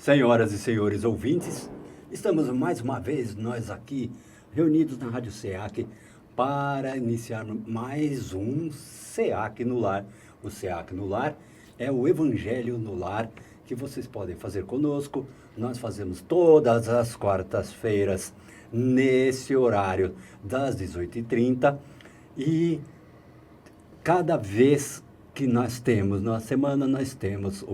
Senhoras e senhores ouvintes, estamos mais uma vez nós aqui reunidos na Rádio SEAC para iniciar mais um SEAC no Lar. O SEAC no Lar é o Evangelho no Lar que vocês podem fazer conosco. Nós fazemos todas as quartas-feiras nesse horário das 18h30 e cada vez que nós temos, na semana nós temos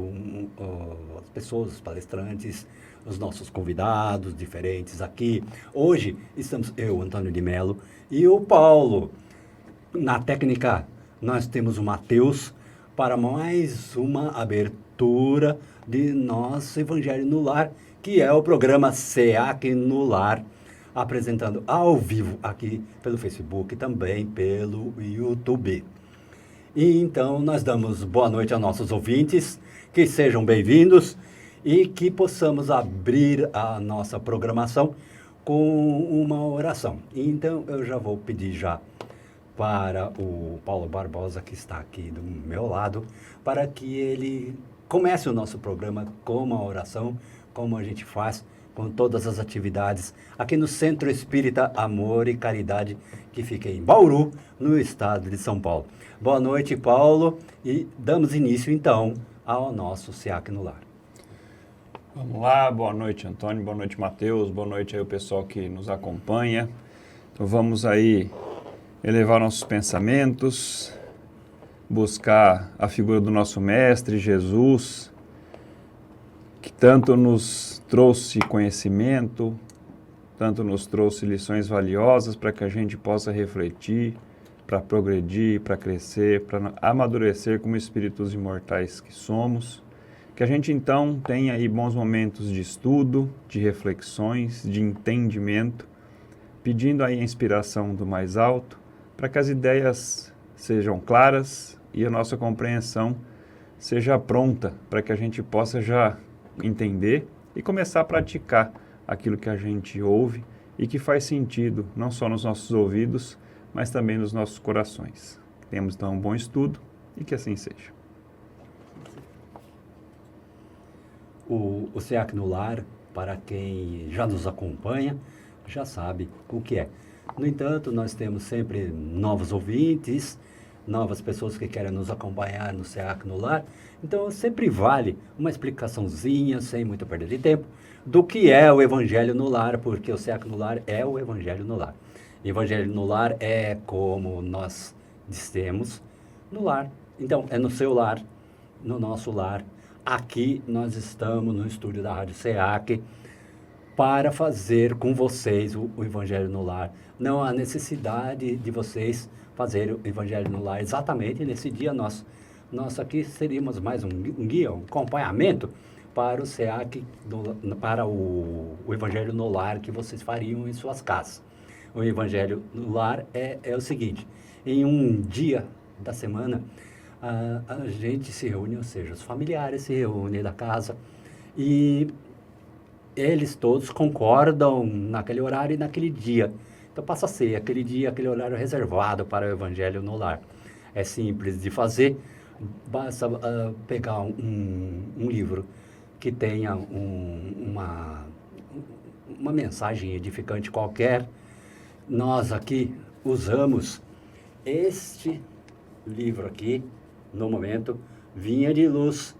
as pessoas, os palestrantes, os nossos convidados diferentes aqui. Hoje estamos eu, Antônio de Melo, e o Paulo. Na técnica nós temos o Matheus para mais uma abertura de nosso Evangelho no Lar, que é o programa SEAC no Lar, apresentando ao vivo aqui pelo Facebook e também pelo YouTube. E então nós damos boa noite aos nossos ouvintes, que sejam bem-vindos e que possamos abrir a nossa programação com uma oração. Então eu já vou pedir já para o Paulo Barbosa, que está aqui do meu lado, para que ele comece o nosso programa com uma oração, como a gente faz com todas as atividades aqui no Centro Espírita Amor e Caridade, que fica em Bauru, no estado de São Paulo. Boa noite, Paulo, e damos início, então, ao nosso SEAC no Lar. Vamos lá, boa noite, Antônio, boa noite, Matheus, boa noite aí o pessoal que nos acompanha. Então vamos aí elevar nossos pensamentos, buscar a figura do nosso Mestre, Jesus, que tanto nos trouxe conhecimento, tanto nos trouxe lições valiosas para que a gente possa refletir, para progredir, para crescer, para amadurecer como espíritos imortais que somos. Que a gente então tenha aí bons momentos de estudo, de reflexões, de entendimento, pedindo aí a inspiração do mais alto, para que as ideias sejam claras e a nossa compreensão seja pronta, para que a gente possa já entender e começar a praticar aquilo que a gente ouve e que faz sentido, não só nos nossos ouvidos, mas também nos nossos corações. Temos então um bom estudo e que assim seja. O SEAC no Lar, para quem já nos acompanha, já sabe o que é. No entanto, nós temos sempre novos ouvintes, novas pessoas que querem nos acompanhar no SEAC no Lar. Então, sempre vale uma explicaçãozinha, sem muito perder de tempo, do que é o Evangelho no Lar, porque o SEAC no Lar é o Evangelho no Lar. Evangelho no Lar é como nós dissemos, no lar. Então, é no seu lar, no nosso lar. Aqui nós estamos no estúdio da Rádio SEAC para fazer com vocês o Evangelho no Lar. Não há necessidade de vocês fazerem o Evangelho no Lar exatamente nesse dia. Nós aqui seríamos mais um guia, um acompanhamento para o SEAC, para o Evangelho no Lar que vocês fariam em suas casas. O Evangelho no Lar é o seguinte: em um dia da semana, a gente se reúne, ou seja, os familiares se reúnem da casa e eles todos concordam naquele horário e naquele dia. Então passa a ser aquele dia, aquele horário reservado para o Evangelho no Lar. É simples de fazer, basta pegar um livro que tenha uma mensagem edificante qualquer. Nós aqui usamos este livro aqui, no momento, Vinha de Luz,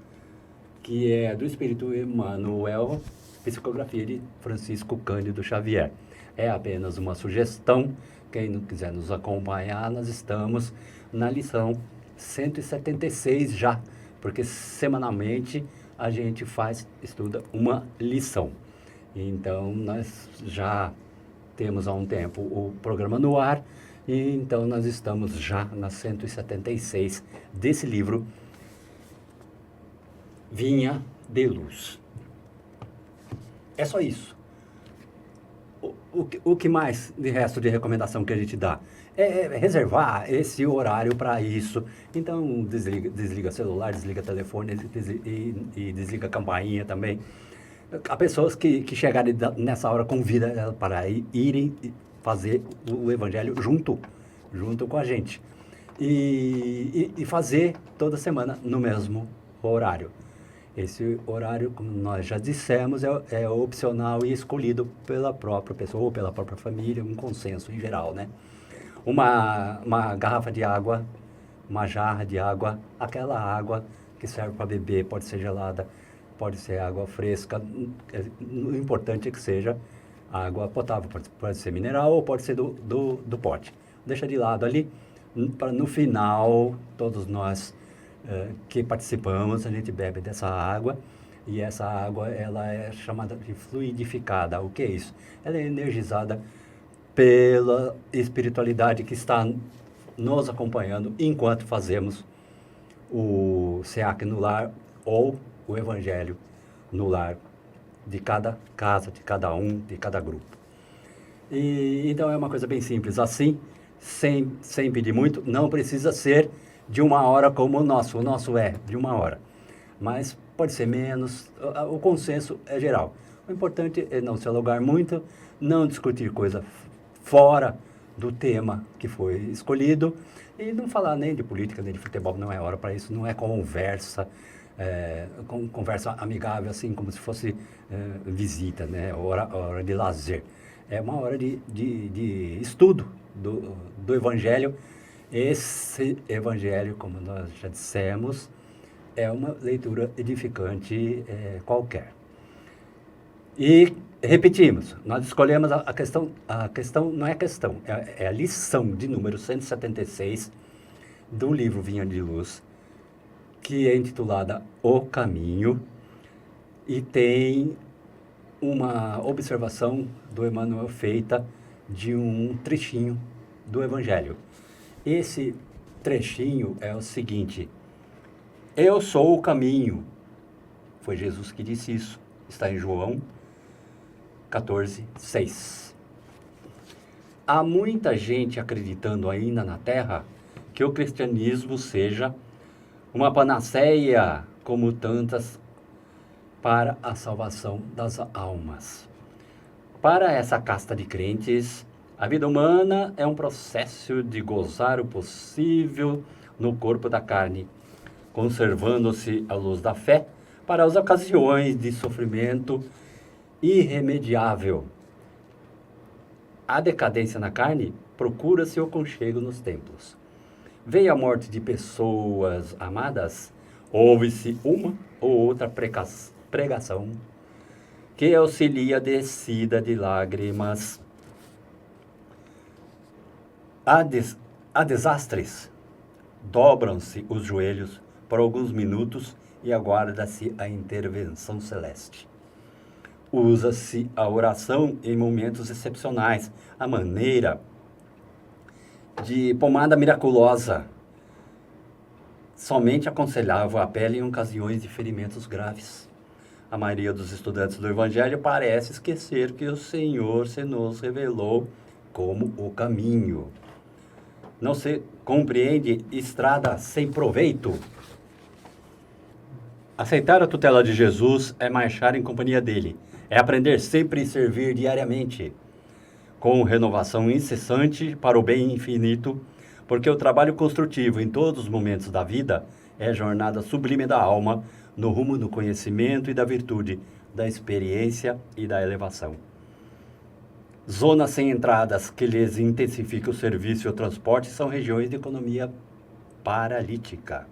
que é do Espírito Emmanuel, psicografia de Francisco Cândido Xavier. É apenas uma sugestão. Quem não quiser nos acompanhar, nós estamos na lição 176 já, porque semanalmente a gente estuda uma lição. Então, nós já temos há um tempo o programa no ar, e então nós estamos já na 176 desse livro, Vinha de Luz. É só isso. O que mais de resto de recomendação que a gente dá? É reservar esse horário para isso. Então, desliga celular, desliga telefone e desliga a campainha também. Há pessoas que chegarem nessa hora, convida elas para irem fazer o Evangelho junto com a gente. E fazer toda semana no mesmo horário. Esse horário, como nós já dissemos, é opcional e escolhido pela própria pessoa ou pela própria família, um consenso em geral, né? Uma garrafa de água, uma jarra de água, aquela água que serve para beber, pode ser gelada, pode ser água fresca, o importante é que seja água potável, pode ser mineral ou pode ser do pote. Deixa de lado ali, para no final, todos nós que participamos, a gente bebe dessa água, e essa água ela é chamada de fluidificada. O que é isso? Ela é energizada pela espiritualidade que está nos acompanhando enquanto fazemos o SEAC no lar ou o Evangelho no lar de cada casa, de cada um, de cada grupo. E então é uma coisa bem simples, assim, sem pedir muito, não precisa ser de 1 hora como o nosso é de 1 hora, mas pode ser menos, o consenso é geral. O importante é não se alugar muito, não discutir coisa fora do tema que foi escolhido e não falar nem de política, nem de futebol, não é hora para isso, não é conversa, conversa amigável, assim como se fosse visita, né? Hora de lazer. É uma hora de estudo do Evangelho. Esse Evangelho, como nós já dissemos, é uma leitura edificante qualquer. E repetimos, nós escolhemos a questão não é questão, é a lição de número 176 do livro Vinha de Luz, que é intitulada O Caminho, e tem uma observação do Emmanuel feita de um trechinho do Evangelho. Esse trechinho é o seguinte: eu sou o caminho. Foi Jesus que disse isso. Está em João 14:6. Há muita gente acreditando ainda na Terra que o cristianismo seja uma panaceia como tantas para a salvação das almas. Para essa casta de crentes, a vida humana é um processo de gozar o possível no corpo da carne, conservando-se a luz da fé para as ocasiões de sofrimento irremediável. A decadência na carne procura-se o aconchego nos templos. Veio a morte de pessoas amadas, ouve-se uma ou outra pregação que auxilia a descida de lágrimas. Há desastres, dobram-se os joelhos por alguns minutos e aguarda-se a intervenção celeste. Usa-se a oração em momentos excepcionais, a maneira de pomada miraculosa. Somente aconselhável a pele em ocasiões de ferimentos graves. A maioria dos estudantes do Evangelho parece esquecer que o Senhor se nos revelou como o caminho. Não se compreende estrada sem proveito. Aceitar a tutela de Jesus é marchar em companhia dele. É aprender sempre e servir diariamente, com renovação incessante para o bem infinito, porque o trabalho construtivo em todos os momentos da vida é a jornada sublime da alma no rumo do conhecimento e da virtude, da experiência e da elevação. Zonas sem entradas que lhes intensificam o serviço e o transporte são regiões de economia paralítica.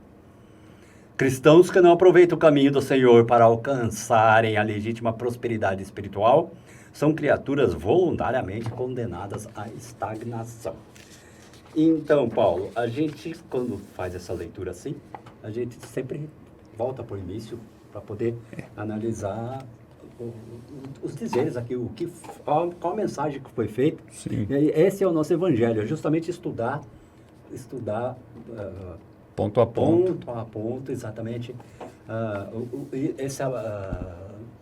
Cristãos que não aproveitam o caminho do Senhor para alcançarem a legítima prosperidade espiritual são criaturas voluntariamente condenadas à estagnação. Então, Paulo, a gente, quando faz essa leitura assim, a gente sempre volta para o início para poder analisar os dizeres aqui, qual a mensagem que foi feita. Sim. Esse é o nosso evangelho, é justamente estudar ponto a ponto. Ponto a ponto, exatamente,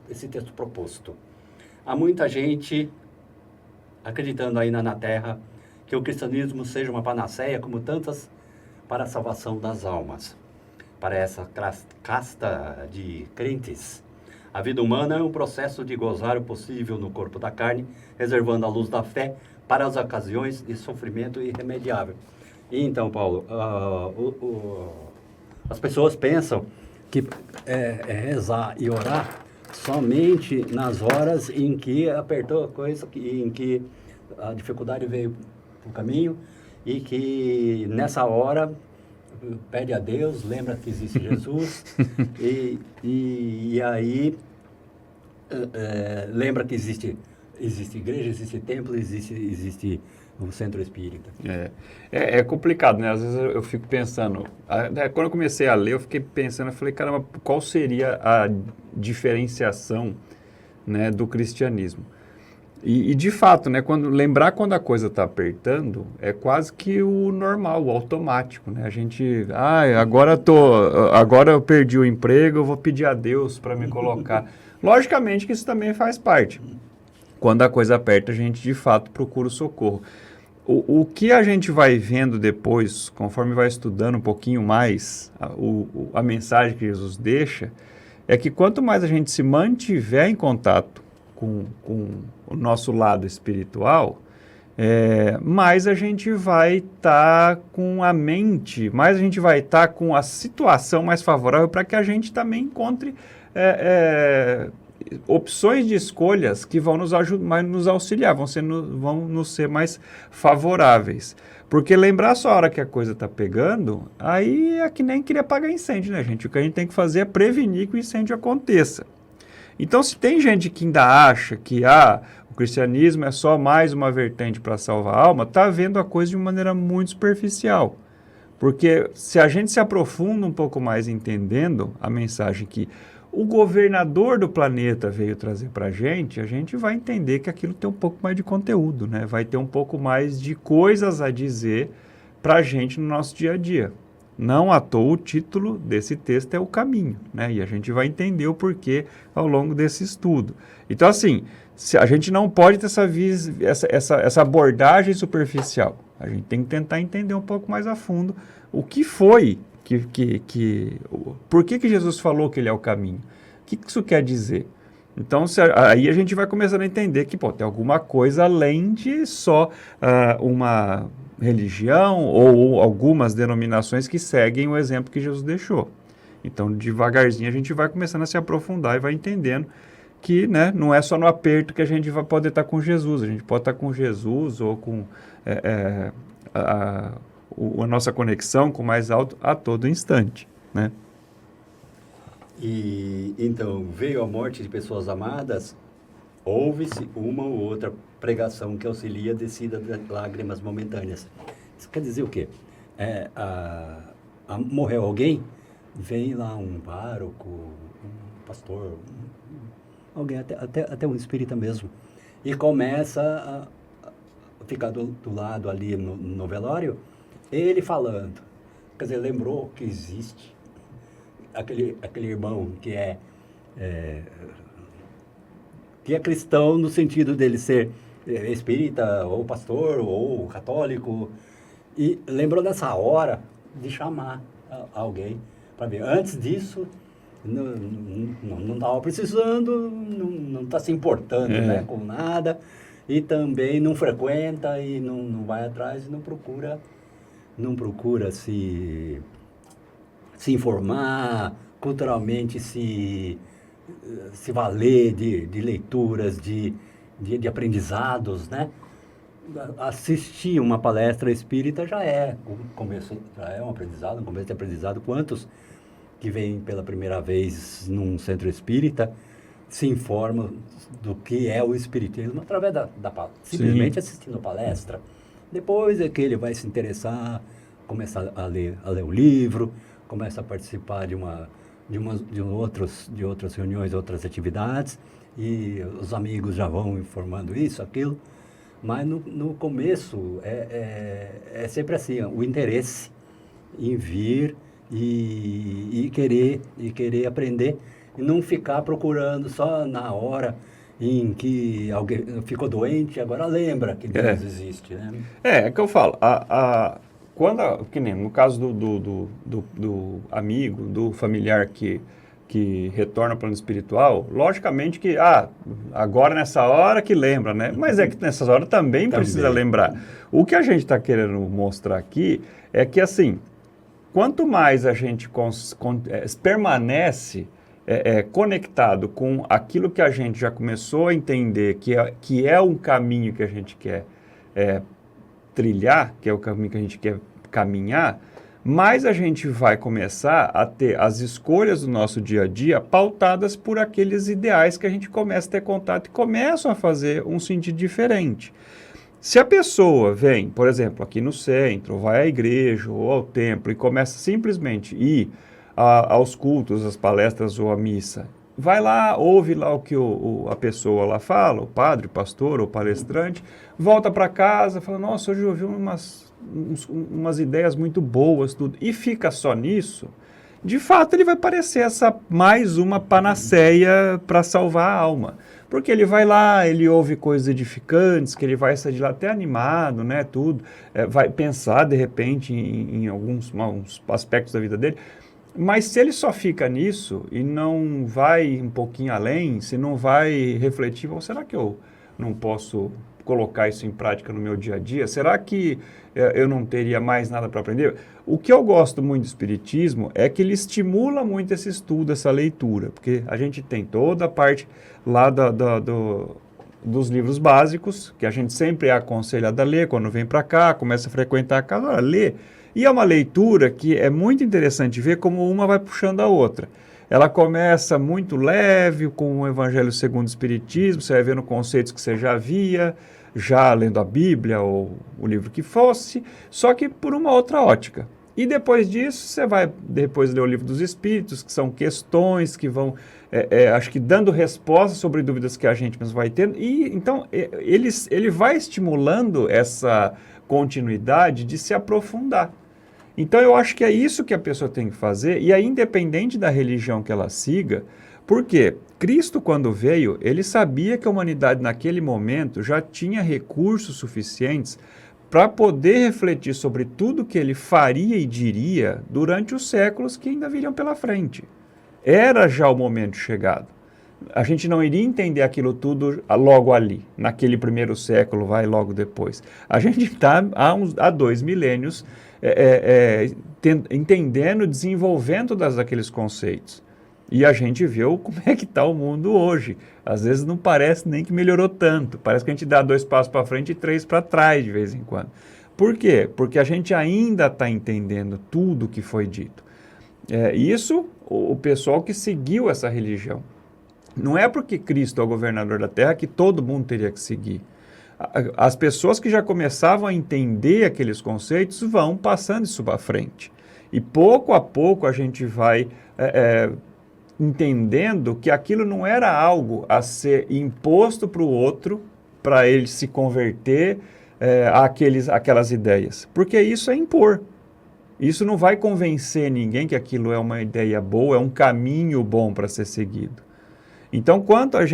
esse texto proposto. Há muita gente acreditando ainda na Terra que o cristianismo seja uma panaceia como tantas para a salvação das almas. Para essa casta de crentes, a vida humana é um processo de gozar o possível no corpo da carne, reservando a luz da fé para as ocasiões de sofrimento irremediável. E então, Paulo, as pessoas pensam que é rezar e orar somente nas horas em que apertou a coisa, em que a dificuldade veio para o caminho e que nessa hora pede a Deus, lembra que existe Jesus e aí lembra que existe igreja, existe templo, existe o centro espírita. É complicado, né? Às vezes eu fico pensando, quando eu comecei a ler, eu fiquei pensando, eu falei, caramba, qual seria a diferenciação, né, do cristianismo? E de fato, né, lembrar quando a coisa está apertando, é quase que o normal, o automático, né? A gente, agora eu perdi o emprego, eu vou pedir a Deus para me colocar. Logicamente que isso também faz parte. Quando a coisa aperta, a gente de fato procura o socorro. O que a gente vai vendo depois, conforme vai estudando um pouquinho mais a mensagem que Jesus deixa, é que quanto mais a gente se mantiver em contato com o nosso lado espiritual, mais a gente vai estar com a mente, mais a gente vai estar com a situação mais favorável para que a gente também encontre opções de escolhas que vão nos ajudar, nos auxiliar, vão nos ser mais favoráveis. Porque lembrar só a hora que a coisa está pegando, aí é que nem queria apagar incêndio, né, gente? O que a gente tem que fazer é prevenir que o incêndio aconteça. Então, se tem gente que ainda acha que o cristianismo é só mais uma vertente para salvar a alma, está vendo a coisa de uma maneira muito superficial. Porque se a gente se aprofunda um pouco mais entendendo a mensagem que o governador do planeta veio trazer para a gente vai entender que aquilo tem um pouco mais de conteúdo, né? Vai ter um pouco mais de coisas a dizer para a gente no nosso dia a dia. Não à toa o título desse texto é o caminho, né? E a gente vai entender o porquê ao longo desse estudo. Então, assim, a gente não pode ter essa abordagem superficial. A gente tem que tentar entender um pouco mais a fundo o que foi por que Jesus falou que ele é o caminho? O que isso quer dizer? Então, aí a gente vai começando a entender que tem alguma coisa além de só uma religião ou algumas denominações que seguem o exemplo que Jesus deixou. Então, devagarzinho, a gente vai começando a se aprofundar e vai entendendo que, né, não é só no aperto que a gente vai poder estar com Jesus. A gente pode estar com Jesus ou com a nossa conexão com o mais alto a todo instante, né? E então, veio a morte de pessoas amadas, ouve-se uma ou outra pregação que auxilia a descida de lágrimas momentâneas. Isso quer dizer o quê? Morreu alguém, vem lá um pároco, um pastor, alguém, até um espírita mesmo, e começa a ficar do lado ali no velório, ele falando. Quer dizer, lembrou que existe aquele irmão que é cristão no sentido dele ser espírita, ou pastor, ou católico, e lembrou dessa hora de chamar alguém para ver. Antes disso, não estava precisando, não está se importando, né, com nada, e também não frequenta, e não vai atrás, e não procura se informar, culturalmente se valer de leituras, de aprendizados, né? Assistir uma palestra espírita já é um aprendizado, um começo de aprendizado. Quantos que vêm pela primeira vez num centro espírita se informam do que é o espiritismo através simplesmente assistindo a palestra? Depois é que ele vai se interessar, começar a ler o livro, começa a participar de outras reuniões, outras atividades, e os amigos já vão informando isso, aquilo. Mas no começo é sempre assim, o interesse em vir e querer aprender, e não ficar procurando só na hora em que alguém ficou doente, agora lembra que Deus existe, né? É que eu falo, que nem no caso do amigo, do familiar que retorna ao plano espiritual, logicamente que, agora nessa hora que lembra, né? Mas é que nessas horas também precisa lembrar. O que a gente está querendo mostrar aqui é que, assim, quanto mais a gente permanece conectado com aquilo que a gente já começou a entender, que é um caminho que a gente quer trilhar, que é o caminho que a gente quer caminhar, mais a gente vai começar a ter as escolhas do nosso dia a dia pautadas por aqueles ideais que a gente começa a ter contato e começam a fazer um sentido diferente. Se a pessoa vem, por exemplo, aqui no centro, ou vai à igreja ou ao templo e começa simplesmente a ir aos cultos, às palestras ou à missa, vai lá, ouve lá o que a pessoa lá fala, o padre, o pastor ou palestrante, volta para casa, fala, nossa, hoje eu ouvi umas ideias muito boas, tudo, e fica só nisso, de fato ele vai parecer mais uma panaceia para salvar a alma. Porque ele vai lá, ele ouve coisas edificantes, que ele vai sair de lá até animado, né, tudo, vai pensar de repente em alguns aspectos da vida dele, mas se ele só fica nisso e não vai um pouquinho além, se não vai refletir, bom, será que eu não posso colocar isso em prática no meu dia a dia? Será que eu não teria mais nada para aprender? O que eu gosto muito do Espiritismo é que ele estimula muito esse estudo, essa leitura, porque a gente tem toda a parte lá dos livros básicos, que a gente sempre é aconselhado a ler quando vem para cá, começa a frequentar a casa, lê. E é uma leitura que é muito interessante ver como uma vai puxando a outra. Ela começa muito leve, com o Evangelho segundo o Espiritismo, você vai vendo conceitos que você já via, já lendo a Bíblia ou o livro que fosse, só que por uma outra ótica. E depois disso, você vai depois ler o Livro dos Espíritos, que são questões que vão, acho que dando respostas sobre dúvidas que a gente mesmo vai tendo. E então, ele vai estimulando essa continuidade de se aprofundar. Então, eu acho que é isso que a pessoa tem que fazer, e é independente da religião que ela siga, porque Cristo, quando veio, ele sabia que a humanidade, naquele momento, já tinha recursos suficientes para poder refletir sobre tudo que ele faria e diria durante os séculos que ainda viriam pela frente. Era já o momento chegado. A gente não iria entender aquilo tudo logo ali, naquele primeiro século, vai logo depois. A gente está há 2 milênios entendendo, desenvolvendo daqueles conceitos. E a gente vê como é que está o mundo hoje. Às vezes não parece nem que melhorou tanto. Parece que a gente dá 2 passos para frente e 3 para trás de vez em quando. Por quê? Porque a gente ainda está entendendo tudo o que foi dito. Isso, o pessoal que seguiu essa religião. Não é porque Cristo é o governador da Terra que todo mundo teria que seguir. As pessoas que já começavam a entender aqueles conceitos vão passando isso para frente. E pouco a pouco a gente vai entendendo que aquilo não era algo a ser imposto para o outro, para ele se converter àquelas ideias. Porque isso é impor. Isso não vai convencer ninguém que aquilo é uma ideia boa, é um caminho bom para ser seguido. Então, quanto a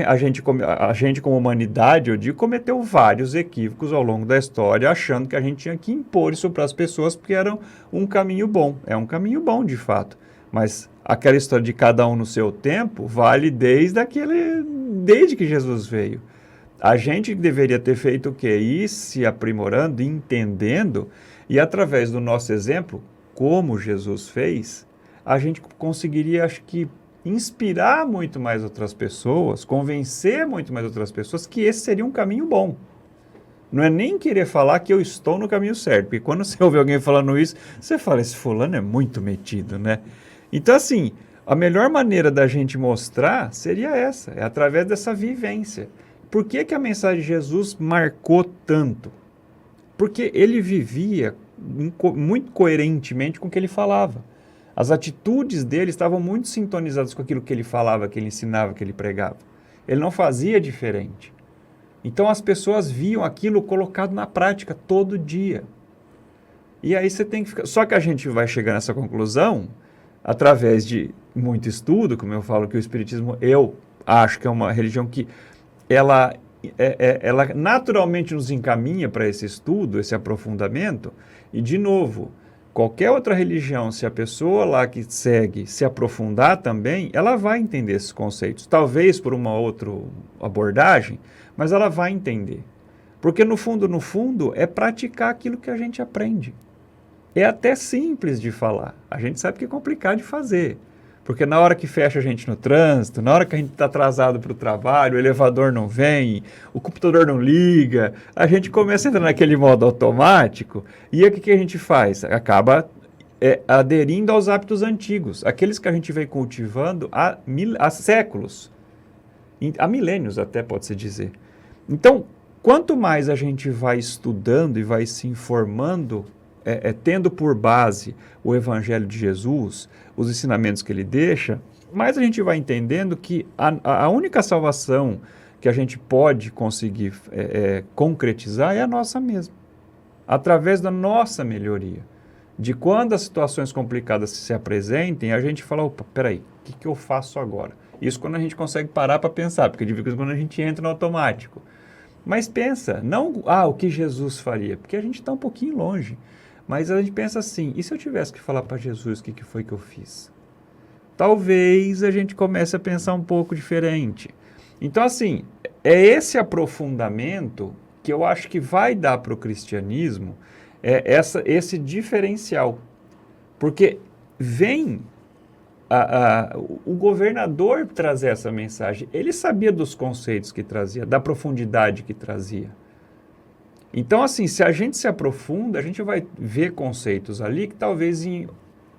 gente como humanidade, eu digo, cometeu vários equívocos ao longo da história, achando que a gente tinha que impor isso para as pessoas porque era um caminho bom. É um caminho bom, de fato. Mas aquela história de cada um no seu tempo vale desde que Jesus veio. A gente deveria ter feito o quê? Ir se aprimorando, entendendo, e através do nosso exemplo, como Jesus fez, a gente conseguiria, acho que, inspirar muito mais outras pessoas, convencer muito mais outras pessoas que esse seria um caminho bom. Não é nem querer falar que eu estou no caminho certo, porque quando você ouve alguém falando isso, você fala, esse fulano é muito metido, né? Então, assim, a melhor maneira da gente mostrar seria essa, é através dessa vivência. Por que a mensagem de Jesus marcou tanto? Porque ele vivia muito coerentemente com o que ele falava. As atitudes dele estavam muito sintonizadas com aquilo que ele falava, que ele ensinava, que ele pregava. Ele não fazia diferente. Então as pessoas viam aquilo colocado na prática todo dia. E aí você tem que ficar... Só que a gente vai chegar nessa conclusão através de muito estudo, como eu falo que o Espiritismo, eu acho que é uma religião que ela naturalmente nos encaminha para esse estudo, esse aprofundamento, e de novo, qualquer outra religião, se a pessoa lá que segue se aprofundar também, ela vai entender esses conceitos. Talvez por uma outra abordagem, mas ela vai entender. Porque no fundo, é praticar aquilo que a gente aprende. é até simples de falar. A gente sabe que é complicado de fazer. Porque na hora que fecha a gente no trânsito, na hora que a gente está atrasado para o trabalho, o elevador não vem, o computador não liga, a gente começa a entrar naquele modo automático e aí o que a gente faz? Acaba aderindo aos hábitos antigos, aqueles que a gente vem cultivando há séculos, há milênios até pode-se dizer. Então, quanto mais a gente vai estudando e vai se informando, tendo por base o Evangelho de Jesus, os ensinamentos que ele deixa, mais a gente vai entendendo que a única salvação que a gente pode conseguir concretizar é a nossa mesma, através da nossa melhoria. De quando as situações complicadas se apresentem, a gente fala, opa, peraí, o que eu faço agora? Isso quando a gente consegue parar para pensar, porque de vez em quando a gente entra no automático. Mas pensa, não o que Jesus faria, porque a gente está um pouquinho longe. Mas a gente pensa assim, e se eu tivesse que falar para Jesus o que foi que eu fiz? Talvez a gente comece a pensar um pouco diferente. Então, assim, é esse aprofundamento que eu acho que vai dar para o cristianismo esse diferencial. Porque vem o governador trazer essa mensagem. Ele sabia dos conceitos que trazia, da profundidade que trazia. Então, assim, se a gente se aprofunda, a gente vai ver conceitos ali que talvez em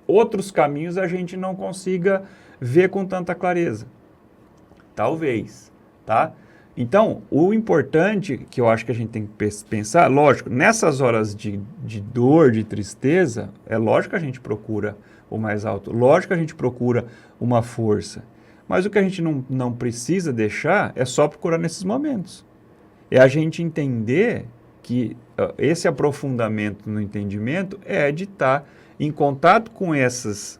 outros caminhos a gente não consiga ver com tanta clareza. Talvez, tá? Então, o importante que eu acho que a gente tem que pensar, lógico, nessas horas de dor, de tristeza, é lógico que a gente procura o mais alto, lógico que a gente procura uma força, mas o que a gente não precisa deixar é só procurar nesses momentos. É a gente entender que esse aprofundamento no entendimento é de estar em contato com esse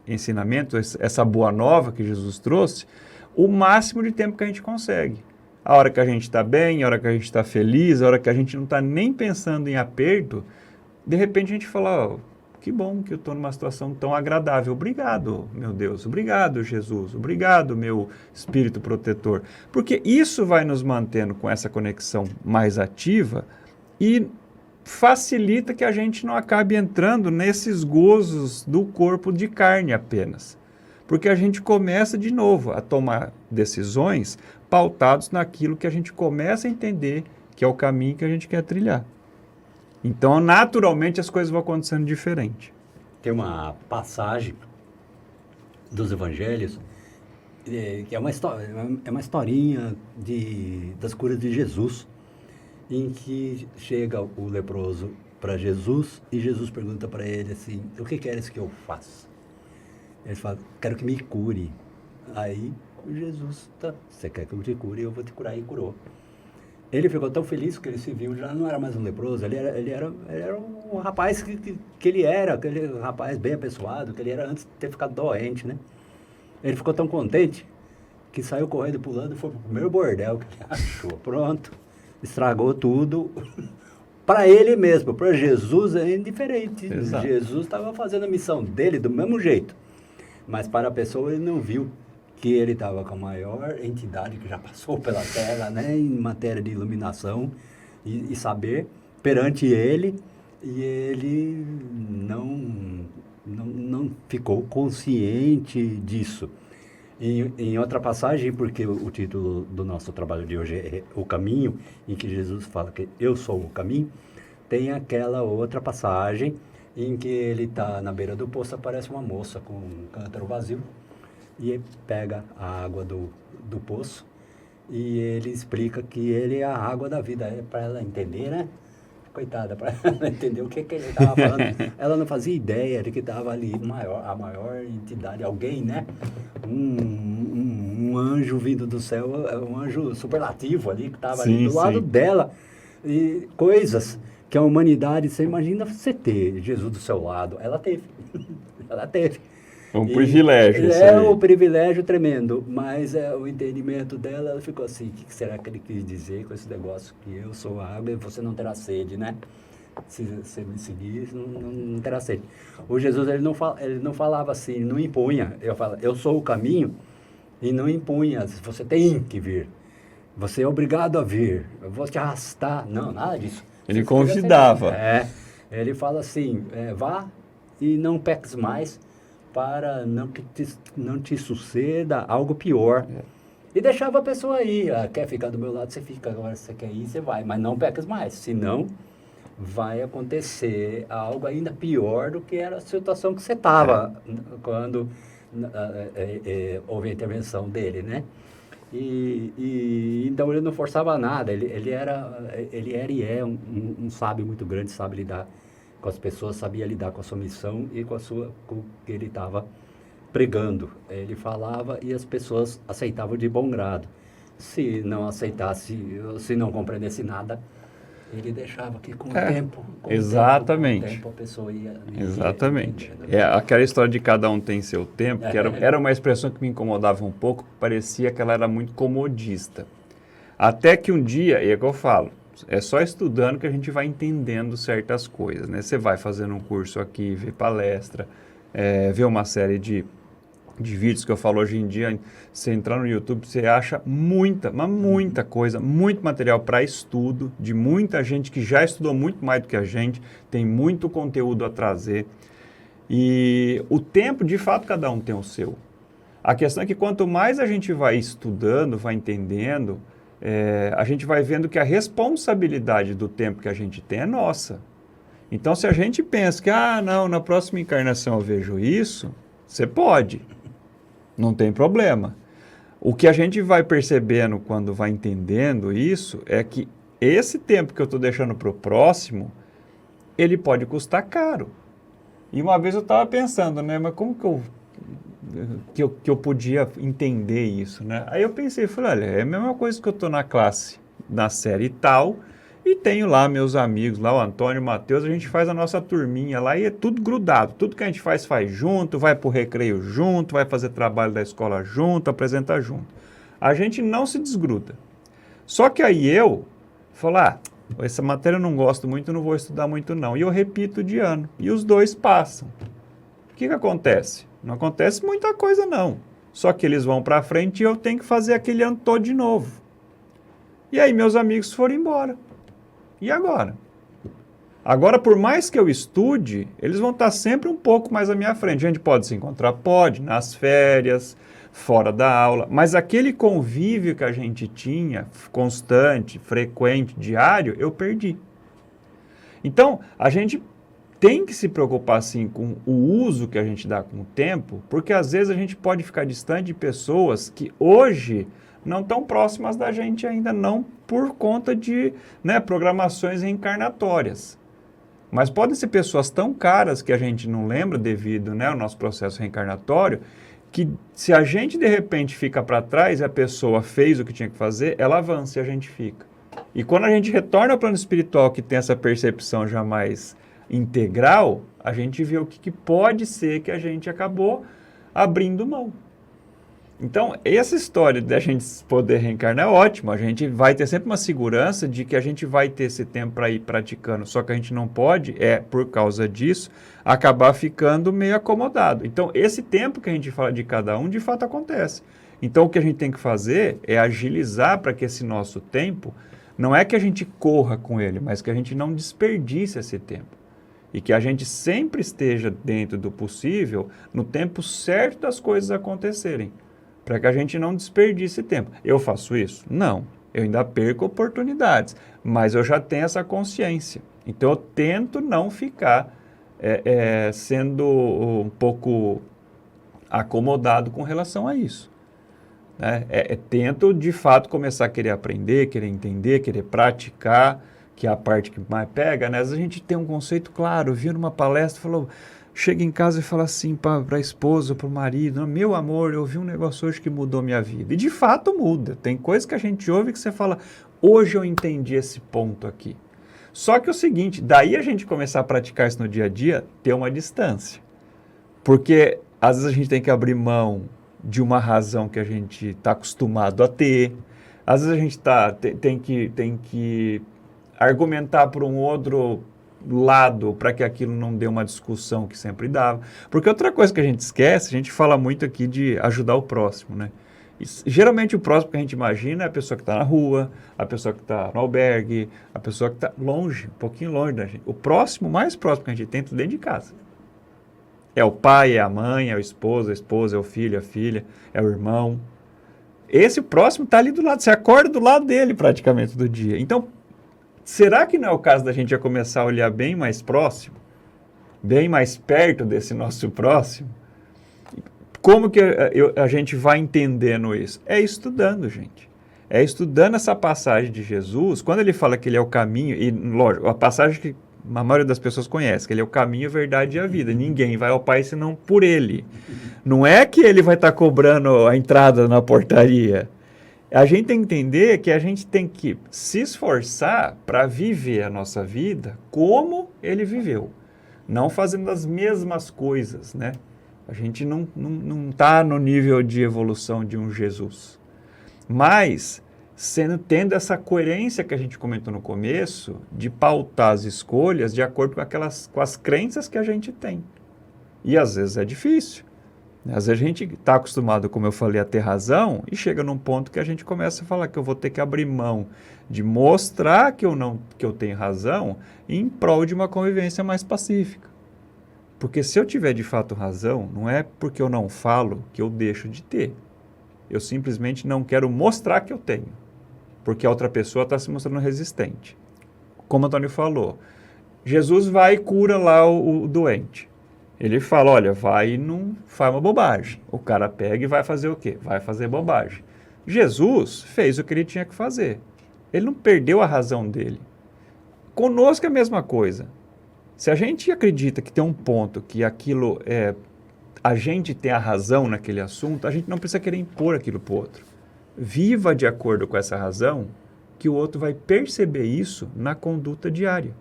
ensinamento, essa boa nova que Jesus trouxe, o máximo de tempo que a gente consegue. A hora que a gente está bem, a hora que a gente está feliz, a hora que a gente não está nem pensando em aperto, de repente a gente fala, que bom que eu estou numa situação tão agradável. Obrigado, meu Deus. Obrigado, Jesus. Obrigado, meu Espírito protetor. Porque isso vai nos mantendo com essa conexão mais ativa e facilita que a gente não acabe entrando nesses gozos do corpo de carne apenas. Porque a gente começa de novo a tomar decisões pautados naquilo que a gente começa a entender que é o caminho que a gente quer trilhar. Então, naturalmente, as coisas vão acontecendo diferente. Tem uma passagem dos evangelhos que é uma historinha das curas de Jesus, em que chega o leproso para Jesus e Jesus pergunta para ele assim, o que queres que eu faça? Ele fala, quero que me cure. Aí Jesus, tá, você quer que eu te cure, eu vou te curar, e curou. Ele ficou tão feliz que ele se viu, já não era mais um leproso, ele era um rapaz que ele era, aquele rapaz bem apessoado, que ele era antes de ter ficado doente, né? Ele ficou tão contente que saiu correndo, pulando, e foi pro primeiro bordel que ele achou. Pronto, estragou tudo. Para ele mesmo, para Jesus é indiferente. Exato. Jesus estava fazendo a missão dele do mesmo jeito, mas para a pessoa ele não viu que ele estava com a maior entidade que já passou pela Terra, né, em matéria de iluminação e saber perante ele, e ele não ficou consciente disso. Em outra passagem, porque o título do nosso trabalho de hoje é O Caminho, em que Jesus fala que eu sou o caminho, tem aquela outra passagem em que ele está na beira do poço, aparece uma moça com um cântaro vazio, e ele pega a água do poço e ele explica que ele é a água da vida. É para ela entender, né? Coitada, para ela entender o que ele estava falando. Ela não fazia ideia de que estava ali a maior entidade, alguém, né? Um anjo vindo do céu, um anjo superlativo ali, que estava ali do lado dela. E coisas que a humanidade, você imagina você ter Jesus do seu lado. Ela teve. Ela teve. Um privilégio. Um privilégio tremendo, mas o entendimento dela, ela ficou assim, o que será que ele quis dizer com esse negócio que eu sou a água e você não terá sede, né? Se você me seguir, não terá sede. O Jesus, ele não falava assim, não impunha. Eu sou o caminho e não impunha, você tem que vir. Você é obrigado a vir, eu vou te arrastar. Não, nada disso. Ele convidava. Ele fala assim, vá e não peques mais, para não te suceda algo pior. E deixava a pessoa ir. Quer ficar do meu lado, você fica. Agora, se você quer ir, você vai. Mas não peques mais. Senão, vai acontecer algo ainda pior do que era a situação que você estava quando houve a intervenção dele, né? Então, ele não forçava nada. Ele era e é um sábio muito grande, sabe lidar com as pessoas, sabia lidar com a sua missão e com o que ele estava pregando. Ele falava e as pessoas aceitavam de bom grado. Se não aceitasse, se não compreendesse nada, ele deixava que com o tempo... Exatamente. Com o tempo a pessoa ia... Exatamente. Aquela história de cada um tem seu tempo, que era uma expressão que me incomodava um pouco, parecia que ela era muito comodista. Até que um dia, e é o que eu falo, é só estudando que a gente vai entendendo certas coisas, né? Você vai fazendo um curso aqui, vê palestra, vê uma série de vídeos que eu falo hoje em dia, você entrar no YouTube, você acha muita coisa, muito material para estudo, de muita gente que já estudou muito mais do que a gente, tem muito conteúdo a trazer. E o tempo, de fato, cada um tem o seu. A questão é que quanto mais a gente vai estudando, vai entendendo, a gente vai vendo que a responsabilidade do tempo que a gente tem é nossa. Então, se a gente pensa que, não, na próxima encarnação eu vejo isso, você pode. Não tem problema. O que a gente vai percebendo quando vai entendendo isso é que esse tempo que eu estou deixando para o próximo, ele pode custar caro. E uma vez eu estava pensando, né, mas como que eu podia entender isso, né? Aí eu pensei, falei, olha, é a mesma coisa que eu estou na classe, na série tal, e tenho lá meus amigos, lá o Antônio, o Matheus, a gente faz a nossa turminha lá e é tudo grudado. Tudo que a gente faz junto, vai pro recreio junto, vai fazer trabalho da escola junto, apresenta junto. A gente não se desgruda. Só que aí eu falo, essa matéria eu não gosto muito, não vou estudar muito não. E eu repito de ano. E os dois passam. O que acontece? Não acontece muita coisa não. Só que eles vão para frente e eu tenho que fazer aquele ano todo de novo. E aí meus amigos foram embora. E agora? Agora, por mais que eu estude, eles vão estar sempre um pouco mais à minha frente. A gente pode se encontrar, pode, nas férias, fora da aula, mas aquele convívio que a gente tinha, constante, frequente, diário, eu perdi. Então, a gente tem que se preocupar, sim, com o uso que a gente dá com o tempo, porque às vezes a gente pode ficar distante de pessoas que hoje não tão próximas da gente ainda, não por conta de programações reencarnatórias. Mas podem ser pessoas tão caras que a gente não lembra devido ao nosso processo reencarnatório, que se a gente de repente fica para trás e a pessoa fez o que tinha que fazer, ela avança e a gente fica. E quando a gente retorna ao plano espiritual, que tem essa percepção já mais integral, a gente vê o que pode ser que a gente acabou abrindo mão. Então, essa história de a gente poder reencarnar é ótimo. A gente vai ter sempre uma segurança de que a gente vai ter esse tempo para ir praticando. Só que a gente não pode, por causa disso, acabar ficando meio acomodado. Então, esse tempo que a gente fala de cada um, de fato acontece. Então, o que a gente tem que fazer é agilizar para que esse nosso tempo, não é que a gente corra com ele, mas que a gente não desperdice esse tempo. E que a gente sempre esteja dentro do possível, no tempo certo das coisas acontecerem. Para que a gente não desperdice tempo. Eu faço isso? Não. Eu ainda perco oportunidades, mas eu já tenho essa consciência. Então, eu tento não ficar sendo um pouco acomodado com relação a isso. Né? Tento, de fato, começar a querer aprender, querer entender, querer praticar, que é a parte que mais pega. Né? Às vezes a gente tem um conceito claro, viu numa palestra, falou... Chega em casa e fala assim para a esposa, para o marido, meu amor, eu ouvi um negócio hoje que mudou minha vida. E de fato muda. Tem coisas que a gente ouve que você fala, hoje eu entendi esse ponto aqui. Só que é o seguinte, daí a gente começar a praticar isso no dia a dia, ter uma distância. Porque às vezes a gente tem que abrir mão de uma razão que a gente está acostumado a ter. Às vezes a gente tem que argumentar por um outro lado para que aquilo não dê uma discussão que sempre dava. Porque outra coisa que a gente esquece, a gente fala muito aqui de ajudar o próximo, né? Geralmente o próximo que a gente imagina é a pessoa que está na rua, a pessoa que está no albergue, a pessoa que está longe, um pouquinho longe da gente. O próximo, mais próximo que a gente tem, é dentro de casa. É o pai, é a mãe, é o esposo, a esposa, é o filho, a filha, é o irmão. Esse próximo está ali do lado, você acorda do lado dele praticamente do dia. Então, será que não é o caso da gente já começar a olhar bem mais próximo? Bem mais perto desse nosso próximo? Como que a gente vai entendendo isso? É estudando, gente. É estudando essa passagem de Jesus, quando ele fala que ele é o caminho, e lógico, a passagem que a maioria das pessoas conhece, que ele é o caminho, a verdade e a vida. Ninguém vai ao Pai senão por ele. Não é que ele vai estar cobrando a entrada na portaria. A gente tem que entender que a gente tem que se esforçar para viver a nossa vida como ele viveu. Não fazendo as mesmas coisas, né? A gente não está no nível de evolução de um Jesus. Mas, tendo essa coerência que a gente comentou no começo, de pautar as escolhas de acordo com as crenças que a gente tem. E às vezes é difícil. Às vezes a gente está acostumado, como eu falei, a ter razão e chega num ponto que a gente começa a falar que eu vou ter que abrir mão de mostrar que eu tenho razão em prol de uma convivência mais pacífica. Porque se eu tiver de fato razão, não é porque eu não falo que eu deixo de ter. Eu simplesmente não quero mostrar que eu tenho, porque a outra pessoa está se mostrando resistente. Como o Antônio falou, Jesus vai e cura lá o doente. Ele fala, olha, vai e não faz uma bobagem. O cara pega e vai fazer o quê? Vai fazer bobagem. Jesus fez o que ele tinha que fazer. Ele não perdeu a razão dele. Conosco é a mesma coisa. Se a gente acredita que tem um ponto que aquilo a gente tem a razão naquele assunto, a gente não precisa querer impor aquilo para o outro. Viva de acordo com essa razão, que o outro vai perceber isso na conduta diária.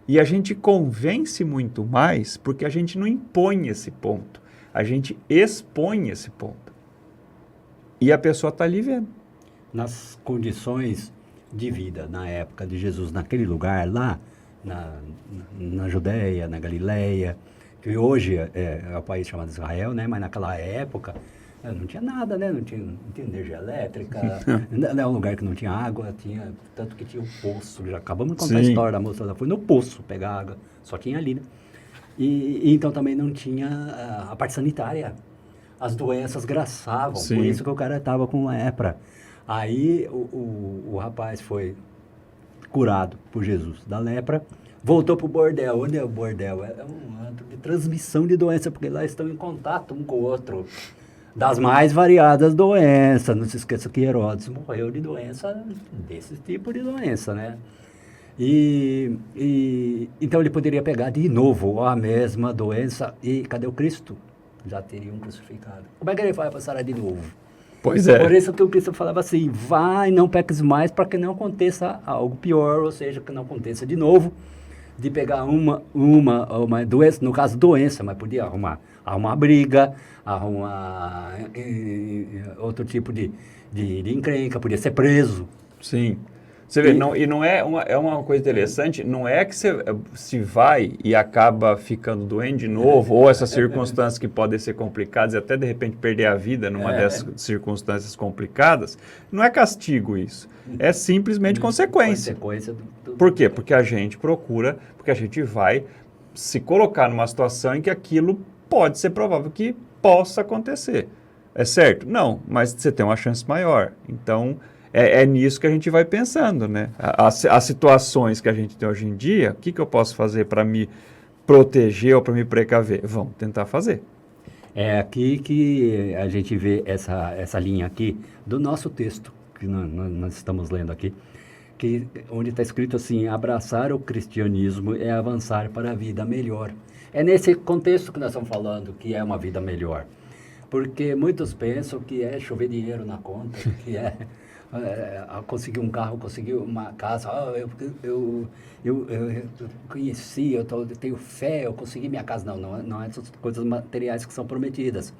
E a gente convence muito mais porque a gente não impõe esse ponto, a gente expõe esse ponto. E a pessoa está ali vendo. Nas condições de vida, na época de Jesus, naquele lugar lá, na Judéia, na Galileia, que hoje é o país chamado Israel, né? Mas naquela época não tinha nada, né? Não tinha energia elétrica, é um lugar que não tinha água, tanto que tinha um poço. Já acabamos de contar a história da moça, ela foi no poço pegar água, só tinha ali, né? E então também não tinha a parte sanitária. As doenças graçavam, Sim. por isso que o cara estava com lepra. Aí o rapaz foi curado por Jesus da lepra, voltou para o bordel. Onde é o bordel? É um antro de transmissão de doença, porque lá estão em contato um com o outro. Das mais variadas doenças. Não se esqueça que Herodes morreu de doença, desse tipo de doença, né? Então ele poderia pegar de novo a mesma doença. E cadê o Cristo? Já teriam crucificado. Como é que ele vai passar de novo? Pois é. Por isso que o Cristo falava assim, vai, não peques mais, para que não aconteça algo pior, ou seja, que não aconteça de novo, de pegar uma doença, no caso doença, mas podia arrumar briga, arrumar outro tipo de encrenca, podia ser preso. Sim. Você vê, não é uma coisa interessante, não é que você se vai e acaba ficando doente de novo, ou essas circunstâncias que podem ser complicadas e até de repente perder a vida numa dessas circunstâncias complicadas, não é castigo isso, é simplesmente consequência. Por quê? Porque a gente procura, porque a gente vai se colocar numa situação em que aquilo pode ser provável que possa acontecer. É certo? Não, mas você tem uma chance maior. Então, é nisso que a gente vai pensando, né? As situações que a gente tem hoje em dia, o que eu posso fazer para me proteger ou para me precaver? Vamos tentar fazer. É aqui que a gente vê essa linha aqui do nosso texto, que nós estamos lendo aqui, onde está escrito assim, abraçar o cristianismo é avançar para a vida melhor. É nesse contexto que nós estamos falando, que é uma vida melhor. Porque muitos pensam que é chover dinheiro na conta, que conseguir um carro, conseguir uma casa, eu conheci, eu tenho fé, eu consegui minha casa. Não é essas coisas materiais que são prometidas.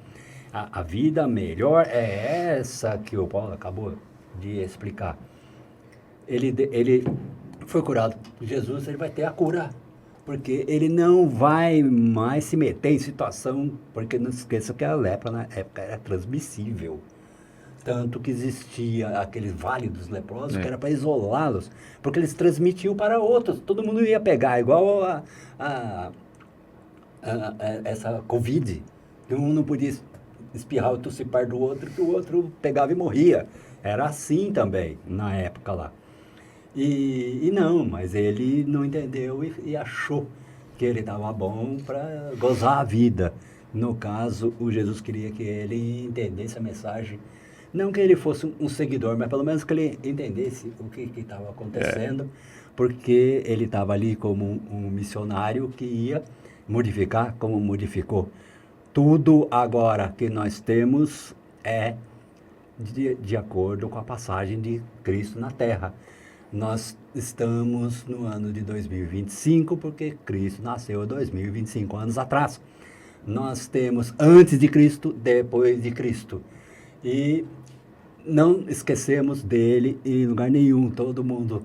A vida melhor é essa que o Paulo acabou de explicar. Ele foi curado por Jesus, ele vai ter a cura, porque ele não vai mais se meter em situação, porque não esqueça que a lepra na época era transmissível. Tanto que existia aquele vale dos leprosos, que era para isolá-los, porque eles transmitiam para outros. Todo mundo ia pegar, igual a essa Covid. Um não podia espirrar o tossipar do outro, que o outro pegava e morria. Era assim também, na época lá. E não, mas ele não entendeu e achou que ele estava bom para gozar a vida. No caso, o Jesus queria que ele entendesse a mensagem. Não que ele fosse um seguidor, mas pelo menos que ele entendesse o que estava acontecendo, porque ele estava ali como um missionário que ia modificar como modificou. Tudo agora que nós temos é de acordo com a passagem de Cristo na Terra. Nós estamos no ano de 2025, porque Cristo nasceu 2025 anos atrás. Nós temos antes de Cristo, depois de Cristo. E não esquecemos dele em lugar nenhum. Todo mundo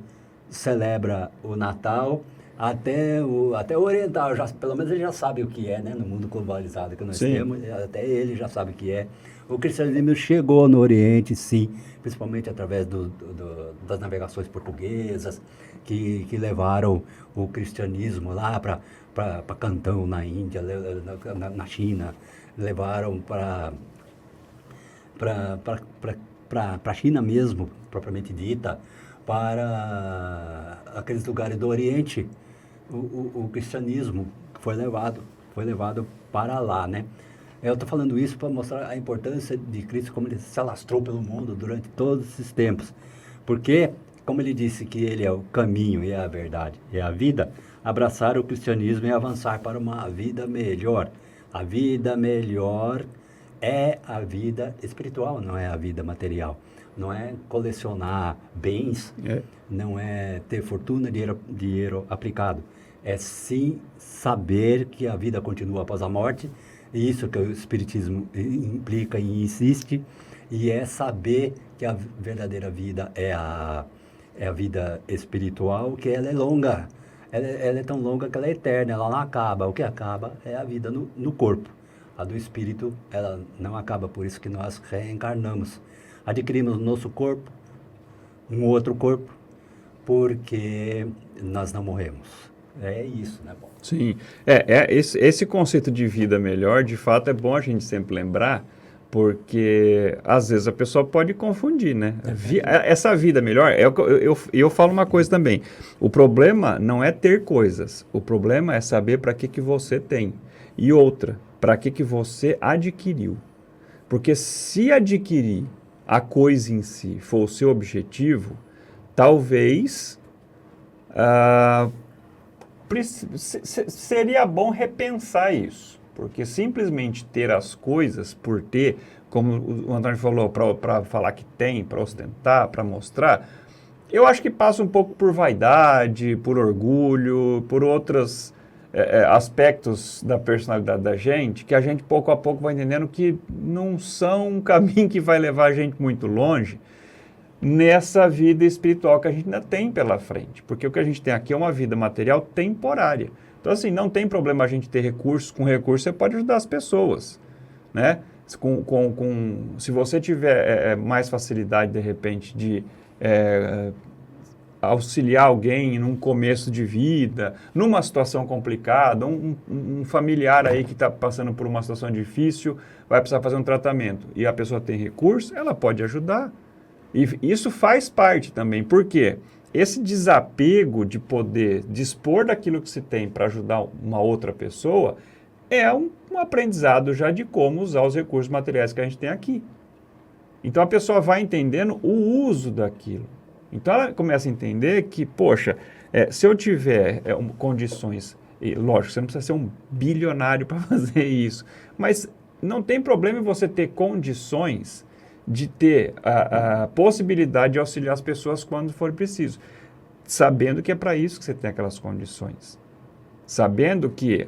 celebra o Natal, até o oriental, pelo menos ele já sabe o que é, né? No mundo globalizado que nós temos, até ele já sabe o que é. O cristianismo chegou no Oriente, sim, principalmente através das navegações portuguesas, que levaram o cristianismo lá para Cantão, na Índia, na China, levaram para a China mesmo, propriamente dita, para aqueles lugares do Oriente. O cristianismo foi levado para lá, né? Eu estou falando isso para mostrar a importância de Cristo, como ele se alastrou pelo mundo durante todos esses tempos. Porque, como ele disse que ele é o caminho e é a verdade e é a vida, abraçar o cristianismo e avançar para uma vida melhor. A vida melhor é a vida espiritual, não é a vida material. Não é colecionar bens, não é ter fortuna, dinheiro aplicado. É sim saber que a vida continua após a morte, e isso que o Espiritismo implica e insiste, e é saber que a verdadeira vida é a vida espiritual, que ela é longa. Ela é tão longa que ela é eterna, ela não acaba. O que acaba é a vida no corpo. A do espírito, ela não acaba, por isso que nós reencarnamos. Adquirimos nosso corpo, um outro corpo, porque nós não morremos. É isso, né, bom? Sim. Esse conceito de vida melhor, de fato, é bom a gente sempre lembrar, porque às vezes a pessoa pode confundir, né? Essa vida melhor, eu falo uma coisa também, o problema não é ter coisas, o problema é saber para que você tem. E outra, para que você adquiriu. Porque se adquirir a coisa em si for o seu objetivo, talvez seria bom repensar isso. Porque simplesmente ter as coisas por ter, como o Antônio falou, para falar que tem, para ostentar, para mostrar, eu acho que passa um pouco por vaidade, por orgulho, por outros aspectos da personalidade da gente, que a gente pouco a pouco vai entendendo que não são um caminho que vai levar a gente muito longe nessa vida espiritual que a gente ainda tem pela frente. Porque o que a gente tem aqui é uma vida material temporária. Então, assim, não tem problema a gente ter recursos. Com recursos, você pode ajudar as pessoas, né? Se você tiver mais facilidade, de repente, de auxiliar alguém num começo de vida, numa situação complicada, um familiar aí que está passando por uma situação difícil, vai precisar fazer um tratamento, e a pessoa tem recurso, ela pode ajudar. E isso faz parte também. Por quê? Esse desapego de poder dispor daquilo que se tem para ajudar uma outra pessoa é um aprendizado já de como usar os recursos materiais que a gente tem aqui. Então a pessoa vai entendendo o uso daquilo. Então ela começa a entender que, poxa, se eu tiver condições, e lógico, você não precisa ser um bilionário para fazer isso, mas não tem problema em você ter condições de ter a possibilidade de auxiliar as pessoas quando for preciso, sabendo que é para isso que você tem aquelas condições, sabendo que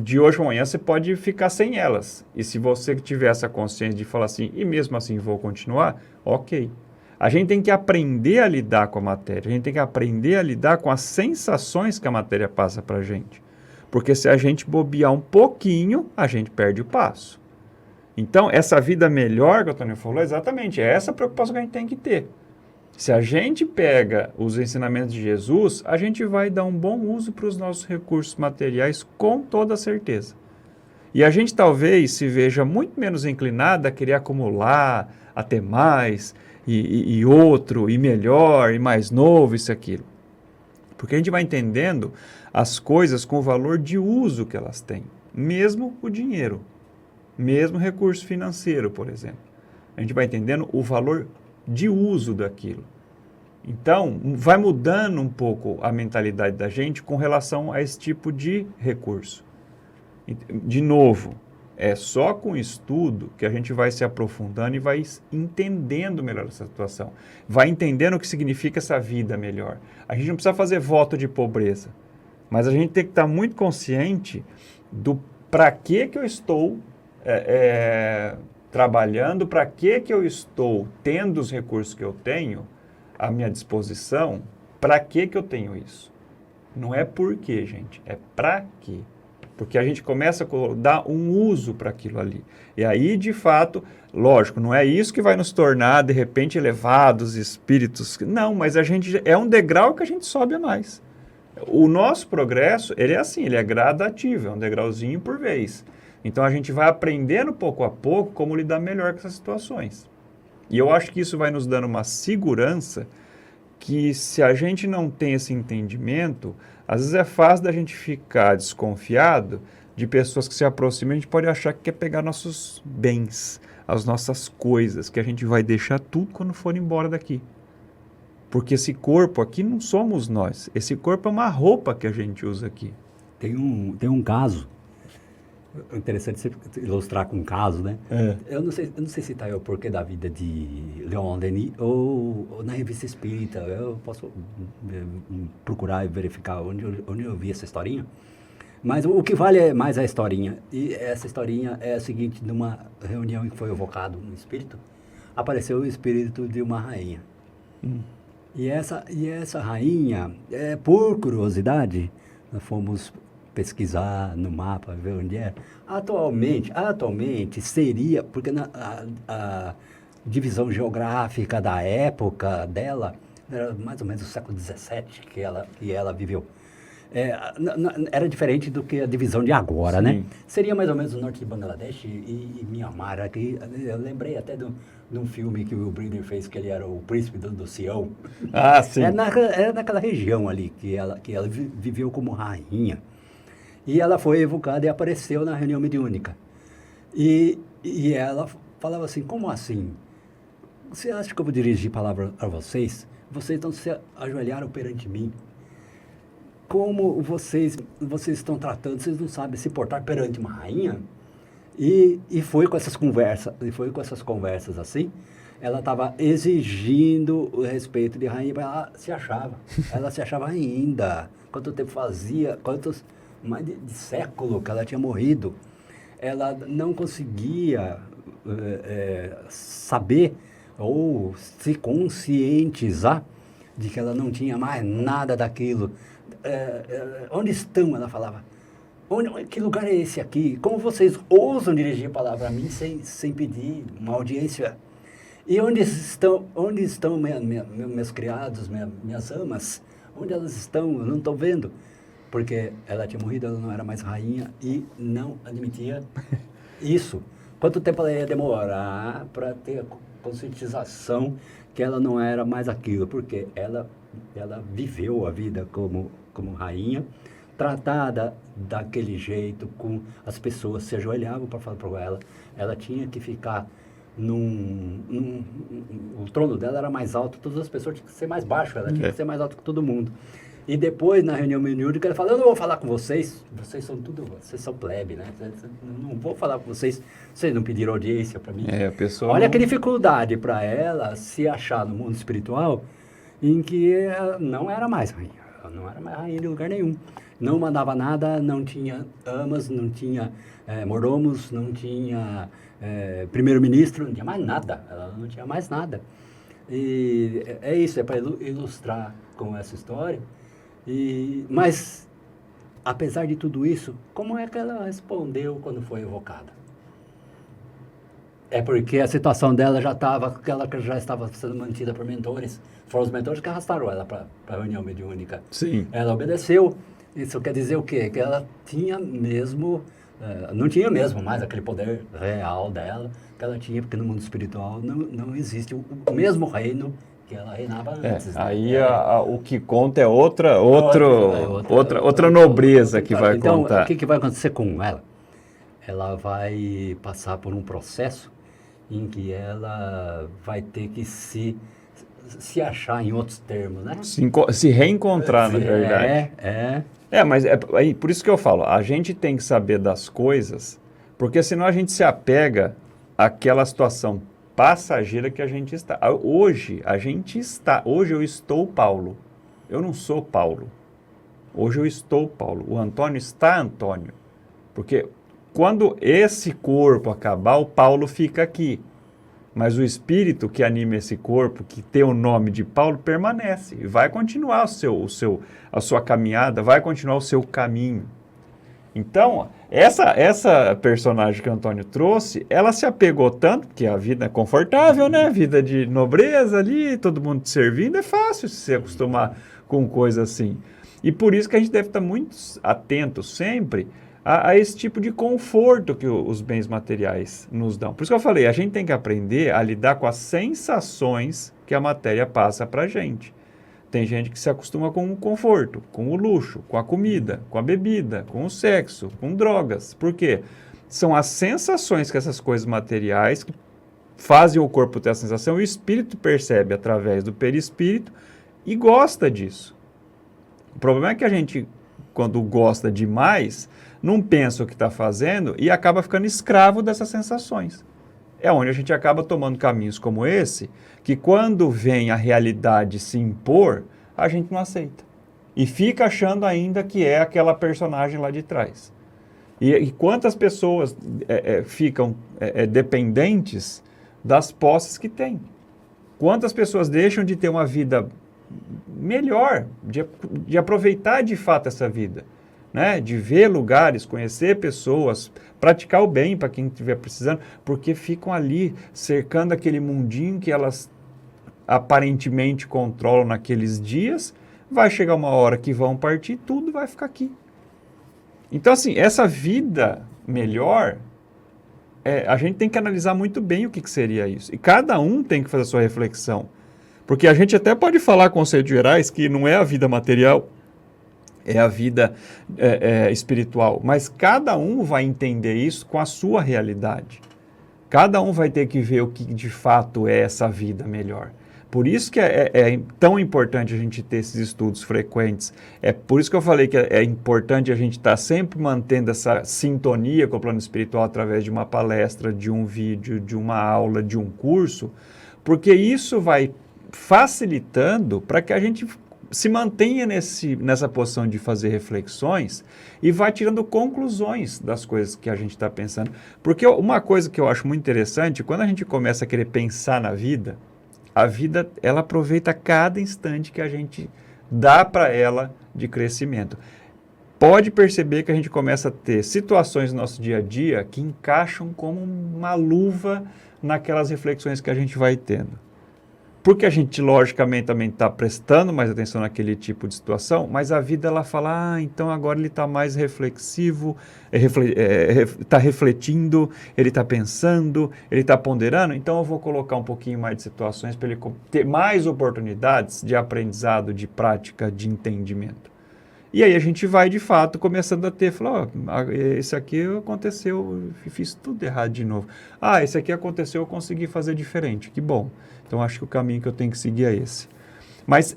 de hoje para amanhã você pode ficar sem elas, e se você tiver essa consciência de falar assim, e mesmo assim vou continuar, ok. A gente tem que aprender a lidar com a matéria, a gente tem que aprender a lidar com as sensações que a matéria passa para a gente, porque se a gente bobear um pouquinho, a gente perde o passo. Então, essa vida melhor que o Antônio falou, exatamente, é essa preocupação que a gente tem que ter. Se a gente pega os ensinamentos de Jesus, a gente vai dar um bom uso para os nossos recursos materiais com toda certeza. E a gente talvez se veja muito menos inclinado a querer acumular, a ter mais, e outro, e melhor, e mais novo, isso e aquilo. Porque a gente vai entendendo as coisas com o valor de uso que elas têm. Mesmo o dinheiro, mesmo o recurso financeiro, por exemplo. A gente vai entendendo o valor de uso daquilo. Então, vai mudando um pouco a mentalidade da gente com relação a esse tipo de recurso. De novo, é só com estudo que a gente vai se aprofundando e vai entendendo melhor essa situação. Vai entendendo o que significa essa vida melhor. A gente não precisa fazer voto de pobreza, mas a gente tem que estar muito consciente do para que eu estou trabalhando, para que eu estou tendo os recursos que eu tenho à minha disposição, para que eu tenho isso? Não é por quê, gente, é para quê. Porque a gente começa a dar um uso para aquilo ali. E aí, de fato, lógico, não é isso que vai nos tornar, de repente, elevados espíritos. Não, mas a gente é um degrau que a gente sobe a mais. O nosso progresso, ele é assim, ele é gradativo, é um degrauzinho por vez. Então, a gente vai aprendendo pouco a pouco como lidar melhor com essas situações. E eu acho que isso vai nos dando uma segurança que, se a gente não tem esse entendimento, às vezes é fácil da gente ficar desconfiado de pessoas que se aproximam, a gente pode achar que quer pegar nossos bens, as nossas coisas, que a gente vai deixar tudo quando for embora daqui. Porque esse corpo aqui não somos nós, esse corpo é uma roupa que a gente usa aqui. Tem um caso, interessante você ilustrar com um caso, né? Eu não sei se está aí o Porquê da Vida de Leon Denis ou na Revista Espírita. Eu posso procurar e verificar onde eu vi essa historinha. Mas o que vale é mais a historinha. E essa historinha é a seguinte: numa reunião em que foi evocado um espírito, apareceu o espírito de uma rainha. E essa rainha, por curiosidade, nós fomos pesquisar no mapa, ver onde é. Atualmente seria, porque a divisão geográfica da época dela era mais ou menos o século XVII que ela viveu. Era diferente do que a divisão de agora, Sim. né? Seria mais ou menos o norte de Bangladesh e Myanmar. Aqui, eu lembrei até de um filme que o Will Brynner fez, que ele era o príncipe do Sião. Ah, sim. Era naquela região ali que ela viveu como rainha. E ela foi evocada e apareceu na reunião mediúnica. E ela falava assim: como assim? Você acha que eu vou dirigir palavra a vocês? Vocês não se ajoelharam perante mim. Como vocês estão tratando? Vocês não sabem se portar perante uma rainha? E foi com essas conversas assim. Ela estava exigindo o respeito de rainha, mas ela se achava ainda. Quanto tempo fazia, mais de século que ela tinha morrido, ela não conseguia saber ou se conscientizar de que ela não tinha mais nada daquilo. Onde estão? Ela falava. Que lugar é esse aqui? Como vocês ousam dirigir a palavra a mim sem pedir uma audiência? E onde estão meus criados, minhas amas? Onde elas estão? Eu não estou vendo. Porque ela tinha morrido, ela não era mais rainha e não admitia isso. Quanto tempo ela ia demorar para ter a conscientização que ela não era mais aquilo? Porque ela viveu a vida como rainha, tratada daquele jeito, com as pessoas se ajoelhavam para falar para ela. Ela tinha que ficar o trono dela era mais alto, todas as pessoas tinham que ser mais baixo, ela tinha que ser mais alta que todo mundo. E depois, na reunião mediúnica, ele falou: eu não vou falar com vocês vocês são plebe, né? Não vou falar com vocês não pediram audiência para mim. A pessoa Olha que dificuldade para ela se achar no mundo espiritual, em que ela não era mais rainha, ela não era mais rainha de lugar nenhum. Não mandava nada, não tinha amas, não tinha mordomos, não tinha primeiro-ministro, não tinha mais nada, ela não tinha mais nada. E é isso, é para ilustrar com essa história. Mas, apesar de tudo isso, como é que ela respondeu quando foi evocada? É porque a situação dela já estava, ela já estava sendo mantida por mentores. Foram os mentores que arrastaram ela para a reunião mediúnica. Sim. Ela obedeceu. Isso quer dizer o quê? Que ela tinha mesmo, não tinha mesmo mais aquele poder real dela que ela tinha, porque no mundo espiritual não existe o mesmo reino que ela reinava antes. Aí né? o que conta é outra nobreza que vai então, contar. o que vai acontecer com ela? Ela vai passar por um processo em que ela vai ter que se achar, em outros termos, né? Se reencontrar, na verdade. Mas aí, por isso que eu falo, a gente tem que saber das coisas, porque senão a gente se apega àquela situação passageira que a gente está. Hoje eu estou Paulo. Eu não sou Paulo. Hoje eu estou Paulo. O Antônio está Antônio. Porque quando esse corpo acabar, o Paulo fica aqui. Mas o espírito que anima esse corpo, que tem o nome de Paulo, permanece. E vai continuar a sua caminhada, vai continuar o seu caminho. Então, essa personagem que o Antônio trouxe, ela se apegou tanto, porque a vida é confortável, né? Vida de nobreza ali, todo mundo te servindo, é fácil se acostumar com coisa assim. E por isso que a gente deve estar muito atento sempre a esse tipo de conforto que os bens materiais nos dão. Por isso que eu falei, a gente tem que aprender a lidar com as sensações que a matéria passa para a gente. Tem gente que se acostuma com o conforto, com o luxo, com a comida, com a bebida, com o sexo, com drogas. Por quê? São as sensações que essas coisas materiais que fazem o corpo ter a sensação, e o espírito percebe através do perispírito e gosta disso. O problema é que a gente, quando gosta demais, não pensa o que está fazendo e acaba ficando escravo dessas sensações. É onde a gente acaba tomando caminhos como esse, que quando vem a realidade se impor, a gente não aceita. E fica achando ainda que é aquela personagem lá de trás. E quantas pessoas ficam dependentes das posses que têm? Quantas pessoas deixam de ter uma vida melhor, de aproveitar de fato essa vida? Né, de ver lugares, conhecer pessoas, praticar o bem para quem estiver precisando, porque ficam ali cercando aquele mundinho que elas aparentemente controlam naqueles dias. Vai chegar uma hora que vão partir, tudo vai ficar aqui. Então, assim, essa vida melhor, a gente tem que analisar muito bem o que seria isso. E cada um tem que fazer a sua reflexão. Porque a gente até pode falar conceitos gerais que não é a vida material, é a vida espiritual. Mas cada um vai entender isso com a sua realidade. Cada um vai ter que ver o que de fato é essa vida melhor. Por isso que é tão importante a gente ter esses estudos frequentes. É por isso que eu falei que é importante a gente estar sempre mantendo essa sintonia com o plano espiritual através de uma palestra, de um vídeo, de uma aula, de um curso, porque isso vai facilitando para que a gente se mantenha nessa posição de fazer reflexões e vai tirando conclusões das coisas que a gente está pensando. Porque uma coisa que eu acho muito interessante, quando a gente começa a querer pensar na vida, a vida, ela aproveita cada instante que a gente dá para ela de crescimento. Pode perceber que a gente começa a ter situações no nosso dia a dia que encaixam como uma luva naquelas reflexões que a gente vai tendo. Porque a gente, logicamente, também está prestando mais atenção naquele tipo de situação, mas a vida, ela fala, então agora ele está mais reflexivo, está refletindo, ele está pensando, ele está ponderando, então eu vou colocar um pouquinho mais de situações para ele ter mais oportunidades de aprendizado, de prática, de entendimento. E aí a gente vai, de fato, começando a ter, falar, esse aqui aconteceu, eu fiz tudo errado de novo. Esse aqui aconteceu, eu consegui fazer diferente, que bom. Então, acho que o caminho que eu tenho que seguir é esse. Mas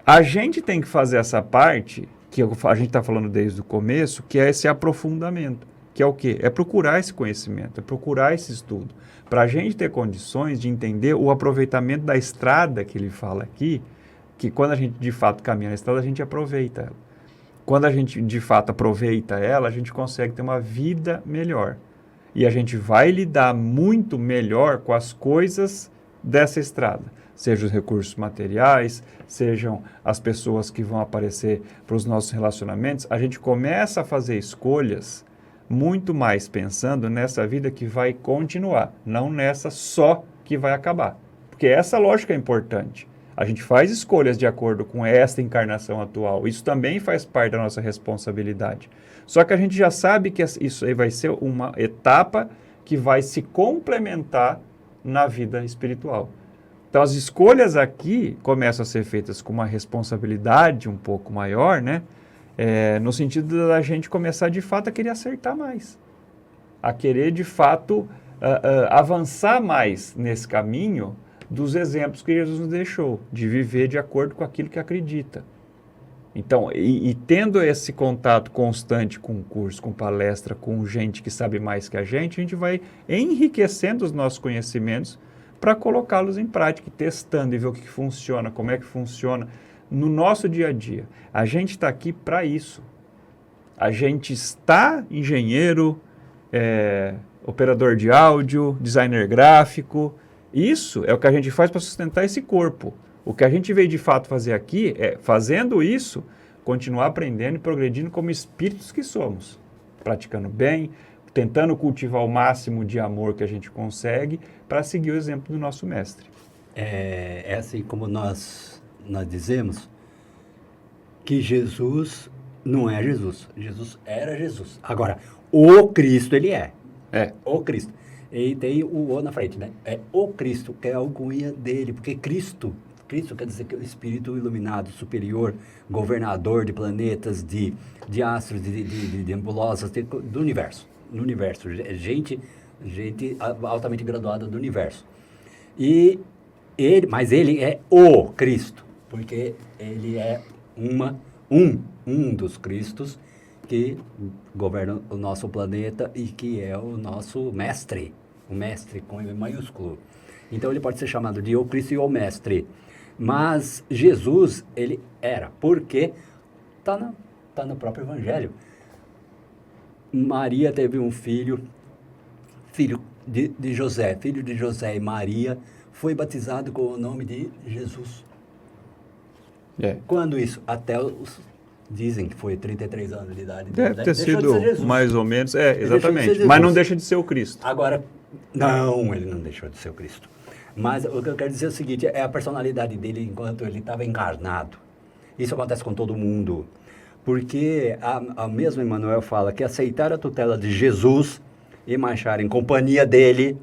a gente tem que fazer essa parte, que a gente está falando desde o começo, que é esse aprofundamento. Que é o quê? É procurar esse conhecimento, é procurar esse estudo. Para a gente ter condições de entender o aproveitamento da estrada que ele fala aqui, que quando a gente, de fato, caminha na estrada, a gente aproveita ela. Quando a gente, de fato, aproveita ela, a gente consegue ter uma vida melhor. E a gente vai lidar muito melhor com as coisas dessa estrada, sejam os recursos materiais, sejam as pessoas que vão aparecer para os nossos relacionamentos. A gente começa a fazer escolhas muito mais pensando nessa vida que vai continuar, não nessa só que vai acabar. Porque essa lógica é importante. A gente faz escolhas de acordo com esta encarnação atual. Isso também faz parte da nossa responsabilidade. Só que a gente já sabe que isso aí vai ser uma etapa que vai se complementar na vida espiritual. Então, as escolhas aqui começam a ser feitas com uma responsabilidade um pouco maior, né? No sentido da gente começar, de fato, a querer acertar mais. A querer, de fato, avançar mais nesse caminho dos exemplos que Jesus nos deixou, de viver de acordo com aquilo que acredita. Então, e tendo esse contato constante com curso, com palestra, com gente que sabe mais que a gente vai enriquecendo os nossos conhecimentos para colocá-los em prática, testando e ver o que funciona, como é que funciona no nosso dia a dia. A gente está aqui para isso. A gente está engenheiro, operador de áudio, designer gráfico. Isso é o que a gente faz para sustentar esse corpo. O que a gente veio de fato fazer aqui é, fazendo isso, continuar aprendendo e progredindo como espíritos que somos. Praticando bem, tentando cultivar o máximo de amor que a gente consegue para seguir o exemplo do nosso mestre. É assim como nós dizemos que Jesus não é Jesus. Jesus era Jesus. Agora, o Cristo ele é. O Cristo. E tem o O na frente, né? É o Cristo, que é a alcunha dele, porque Cristo quer dizer que é o Espírito iluminado, superior, governador de planetas, de astros, de nebulosas, do universo. No universo, gente altamente graduada do universo. Mas ele é o Cristo, porque ele é um dos Cristos que governa o nosso planeta e que é o nosso mestre, o mestre com M maiúsculo. Então ele pode ser chamado de o Cristo e o mestre. Mas Jesus, ele era, porque tá no próprio Evangelho. Maria teve um filho de José, filho de José e Maria, foi batizado com o nome de Jesus. Quando isso? Dizem que foi 33 anos de idade. Deve ter sido mais ou menos, exatamente. Mas não deixa de ser o Cristo. Agora, não, ele não deixou de ser o Cristo. Mas o que eu quero dizer é o seguinte, é a personalidade dele enquanto ele estava encarnado. Isso acontece com todo mundo. Porque a mesma Emmanuel fala que aceitar a tutela de Jesus e marchar em companhia dele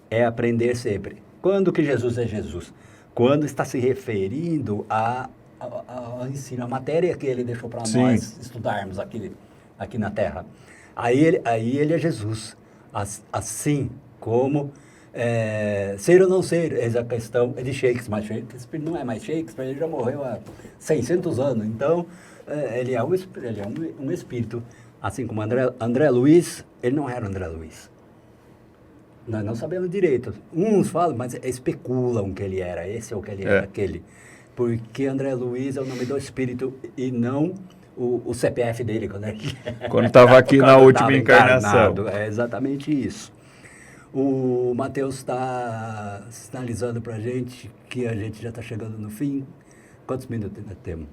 é aprender sempre. Quando que Jesus é Jesus? Quando está se referindo ao ensino, a matéria que ele deixou para nós estudarmos aqui na Terra. Aí ele é Jesus. Assim como ser ou não ser, essa questão é de Shakespeare, mas Shakespeare não é mais Shakespeare, ele já morreu há 600 anos, então ele é um espírito, assim como André Luiz, ele não era André Luiz. Nós não sabemos direito, uns falam, mas especulam que ele era, esse ou que ele era aquele, porque André Luiz é o nome do espírito e não o CPF dele, quando estava aqui na última encarnação. É exatamente isso. O Matheus está sinalizando para a gente que a gente já está chegando no fim. Quantos minutos ainda temos?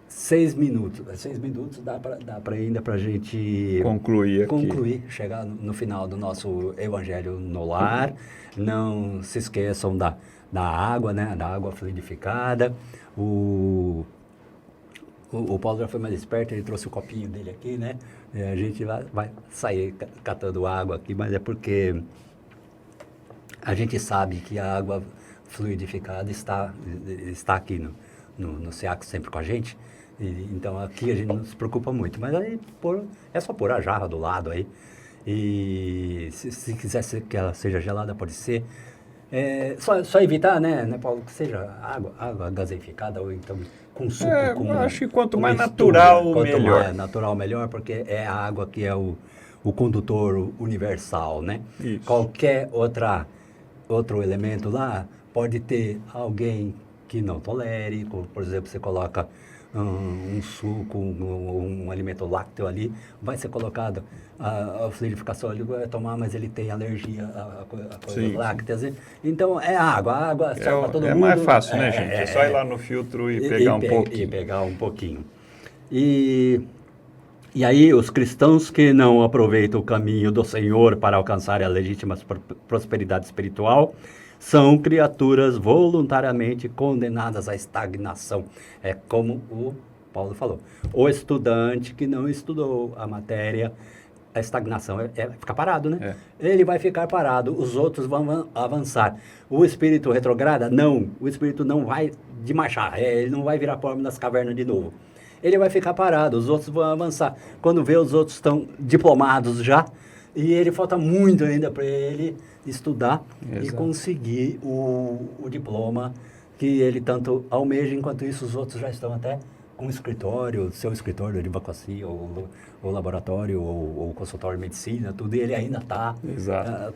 6 minutos. 6 minutos dá para ainda para a gente concluir, chegar no final do nosso Evangelho no Lar. Não se esqueçam da água, né? Da água fluidificada. O Paulo já foi mais esperto, ele trouxe o copinho dele aqui, né? A gente vai sair catando água aqui, mas é porque a gente sabe que a água fluidificada está aqui no SEAC sempre com a gente. Então aqui a gente não se preocupa muito, mas aí é só pôr a jarra do lado aí. E se quiser que ela seja gelada, pode ser. Só evitar, né, Paulo, que seja água gaseificada ou então com suco. Acho que quanto mais natural, melhor. Quanto mais natural, melhor, porque é a água que é o condutor universal, né? Isso. Qualquer outro elemento lá pode ter alguém que não tolere, por exemplo, você coloca um suco, um alimento lácteo ali, vai ser colocado a fluidificação, ele vai tomar, mas ele tem alergia a coisas lácteas. Então, é água. A água serve para todo mundo. É mais fácil, né, gente? É só ir lá no filtro e pegar um pouquinho. E pegar um pouquinho. E E aí, os cristãos que não aproveitam o caminho do Senhor para alcançar a legítima prosperidade espiritual são criaturas voluntariamente condenadas à estagnação. É como o Paulo falou. O estudante que não estudou a matéria, a estagnação é ficar parado, né? Ele vai ficar parado, os outros vão avançar. O espírito retrograda, não. O espírito não vai desmarchar, ele não vai virar pó nas cavernas de novo. Ele vai ficar parado, os outros vão avançar. Quando vê, os outros estão diplomados já, e ele falta muito ainda para ele estudar e conseguir o diploma que ele tanto almeja. Enquanto isso, os outros já estão até com escritório, seu escritório de advocacia, ou laboratório, ou consultório de medicina, tudo, e ele ainda está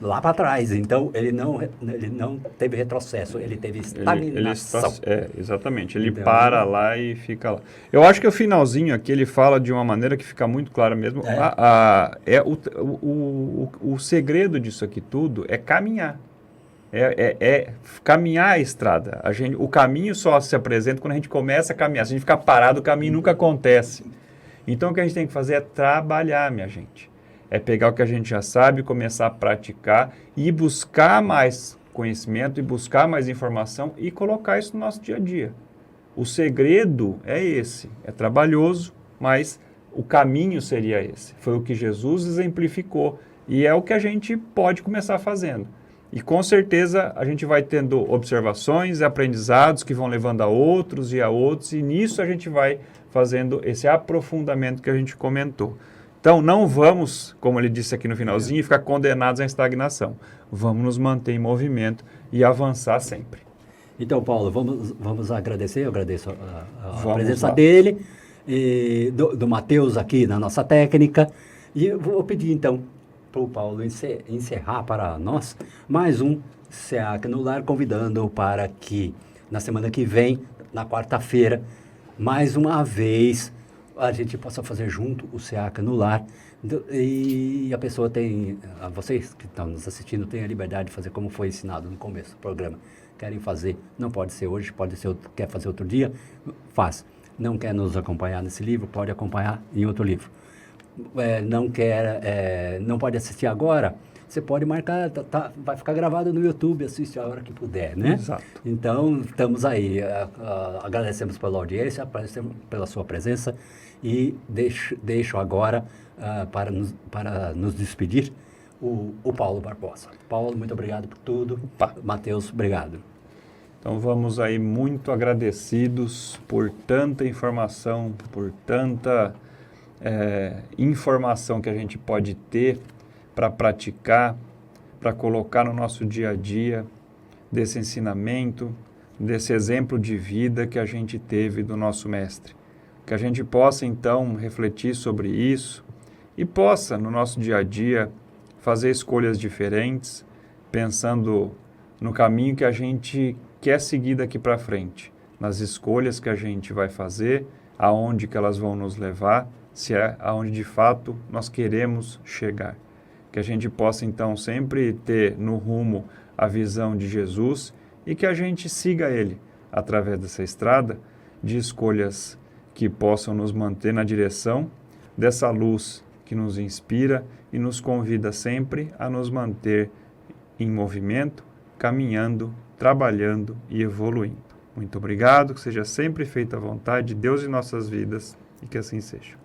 lá para trás. Então, ele não teve retrocesso, ele teve estagnação. Exatamente, ele para lá e fica lá. Eu acho que o finalzinho aqui, ele fala de uma maneira que fica muito clara mesmo. O segredo disso aqui tudo é caminhar. Caminhar a estrada. O caminho só se apresenta quando a gente começa a caminhar. Se a gente ficar parado, o caminho nunca acontece. Então, o que a gente tem que fazer é trabalhar, minha gente. É pegar o que a gente já sabe, começar a praticar e buscar mais conhecimento e buscar mais informação e colocar isso no nosso dia a dia. O segredo é esse. É trabalhoso, mas o caminho seria esse. Foi o que Jesus exemplificou e é o que a gente pode começar fazendo. E com certeza a gente vai tendo observações e aprendizados que vão levando a outros, e nisso a gente vai fazendo esse aprofundamento que a gente comentou. Então não vamos, como ele disse aqui no finalzinho, ficar condenados à estagnação. Vamos nos manter em movimento e avançar sempre. Então, Paulo, vamos agradecer, eu agradeço a presença dele, e do Matheus aqui na nossa técnica, e eu vou pedir então para o Paulo encerrar para nós mais um SEAC no Lar, convidando para que na semana que vem, na quarta-feira, mais uma vez, a gente possa fazer junto o SEAC no Lar. E a pessoa vocês que estão nos assistindo, têm a liberdade de fazer como foi ensinado no começo do programa. Querem fazer, não pode ser hoje, pode ser quer fazer outro dia, faz. Não quer nos acompanhar nesse livro, pode acompanhar em outro livro. Não pode assistir agora, você pode marcar, vai ficar gravado no YouTube, assiste a hora que puder, né? Exato. Então, estamos aí, agradecemos pela audiência, agradecemos pela sua presença e deixo agora, para nos despedir, o Paulo Barbosa. Paulo, muito obrigado por tudo. Matheus, obrigado. Então, vamos aí muito agradecidos por tanta informação, por tanta informação que a gente pode ter para praticar, para colocar no nosso dia a dia, desse ensinamento, desse exemplo de vida que a gente teve do nosso mestre. Que a gente possa, então, refletir sobre isso e possa, no nosso dia a dia, fazer escolhas diferentes, pensando no caminho que a gente quer seguir daqui para frente, nas escolhas que a gente vai fazer, aonde que elas vão nos levar, se é aonde de fato nós queremos chegar. Que a gente possa então sempre ter no rumo a visão de Jesus e que a gente siga Ele através dessa estrada de escolhas que possam nos manter na direção dessa luz que nos inspira e nos convida sempre a nos manter em movimento, caminhando, trabalhando e evoluindo. Muito obrigado, que seja sempre feita a vontade de Deus em nossas vidas e que assim seja.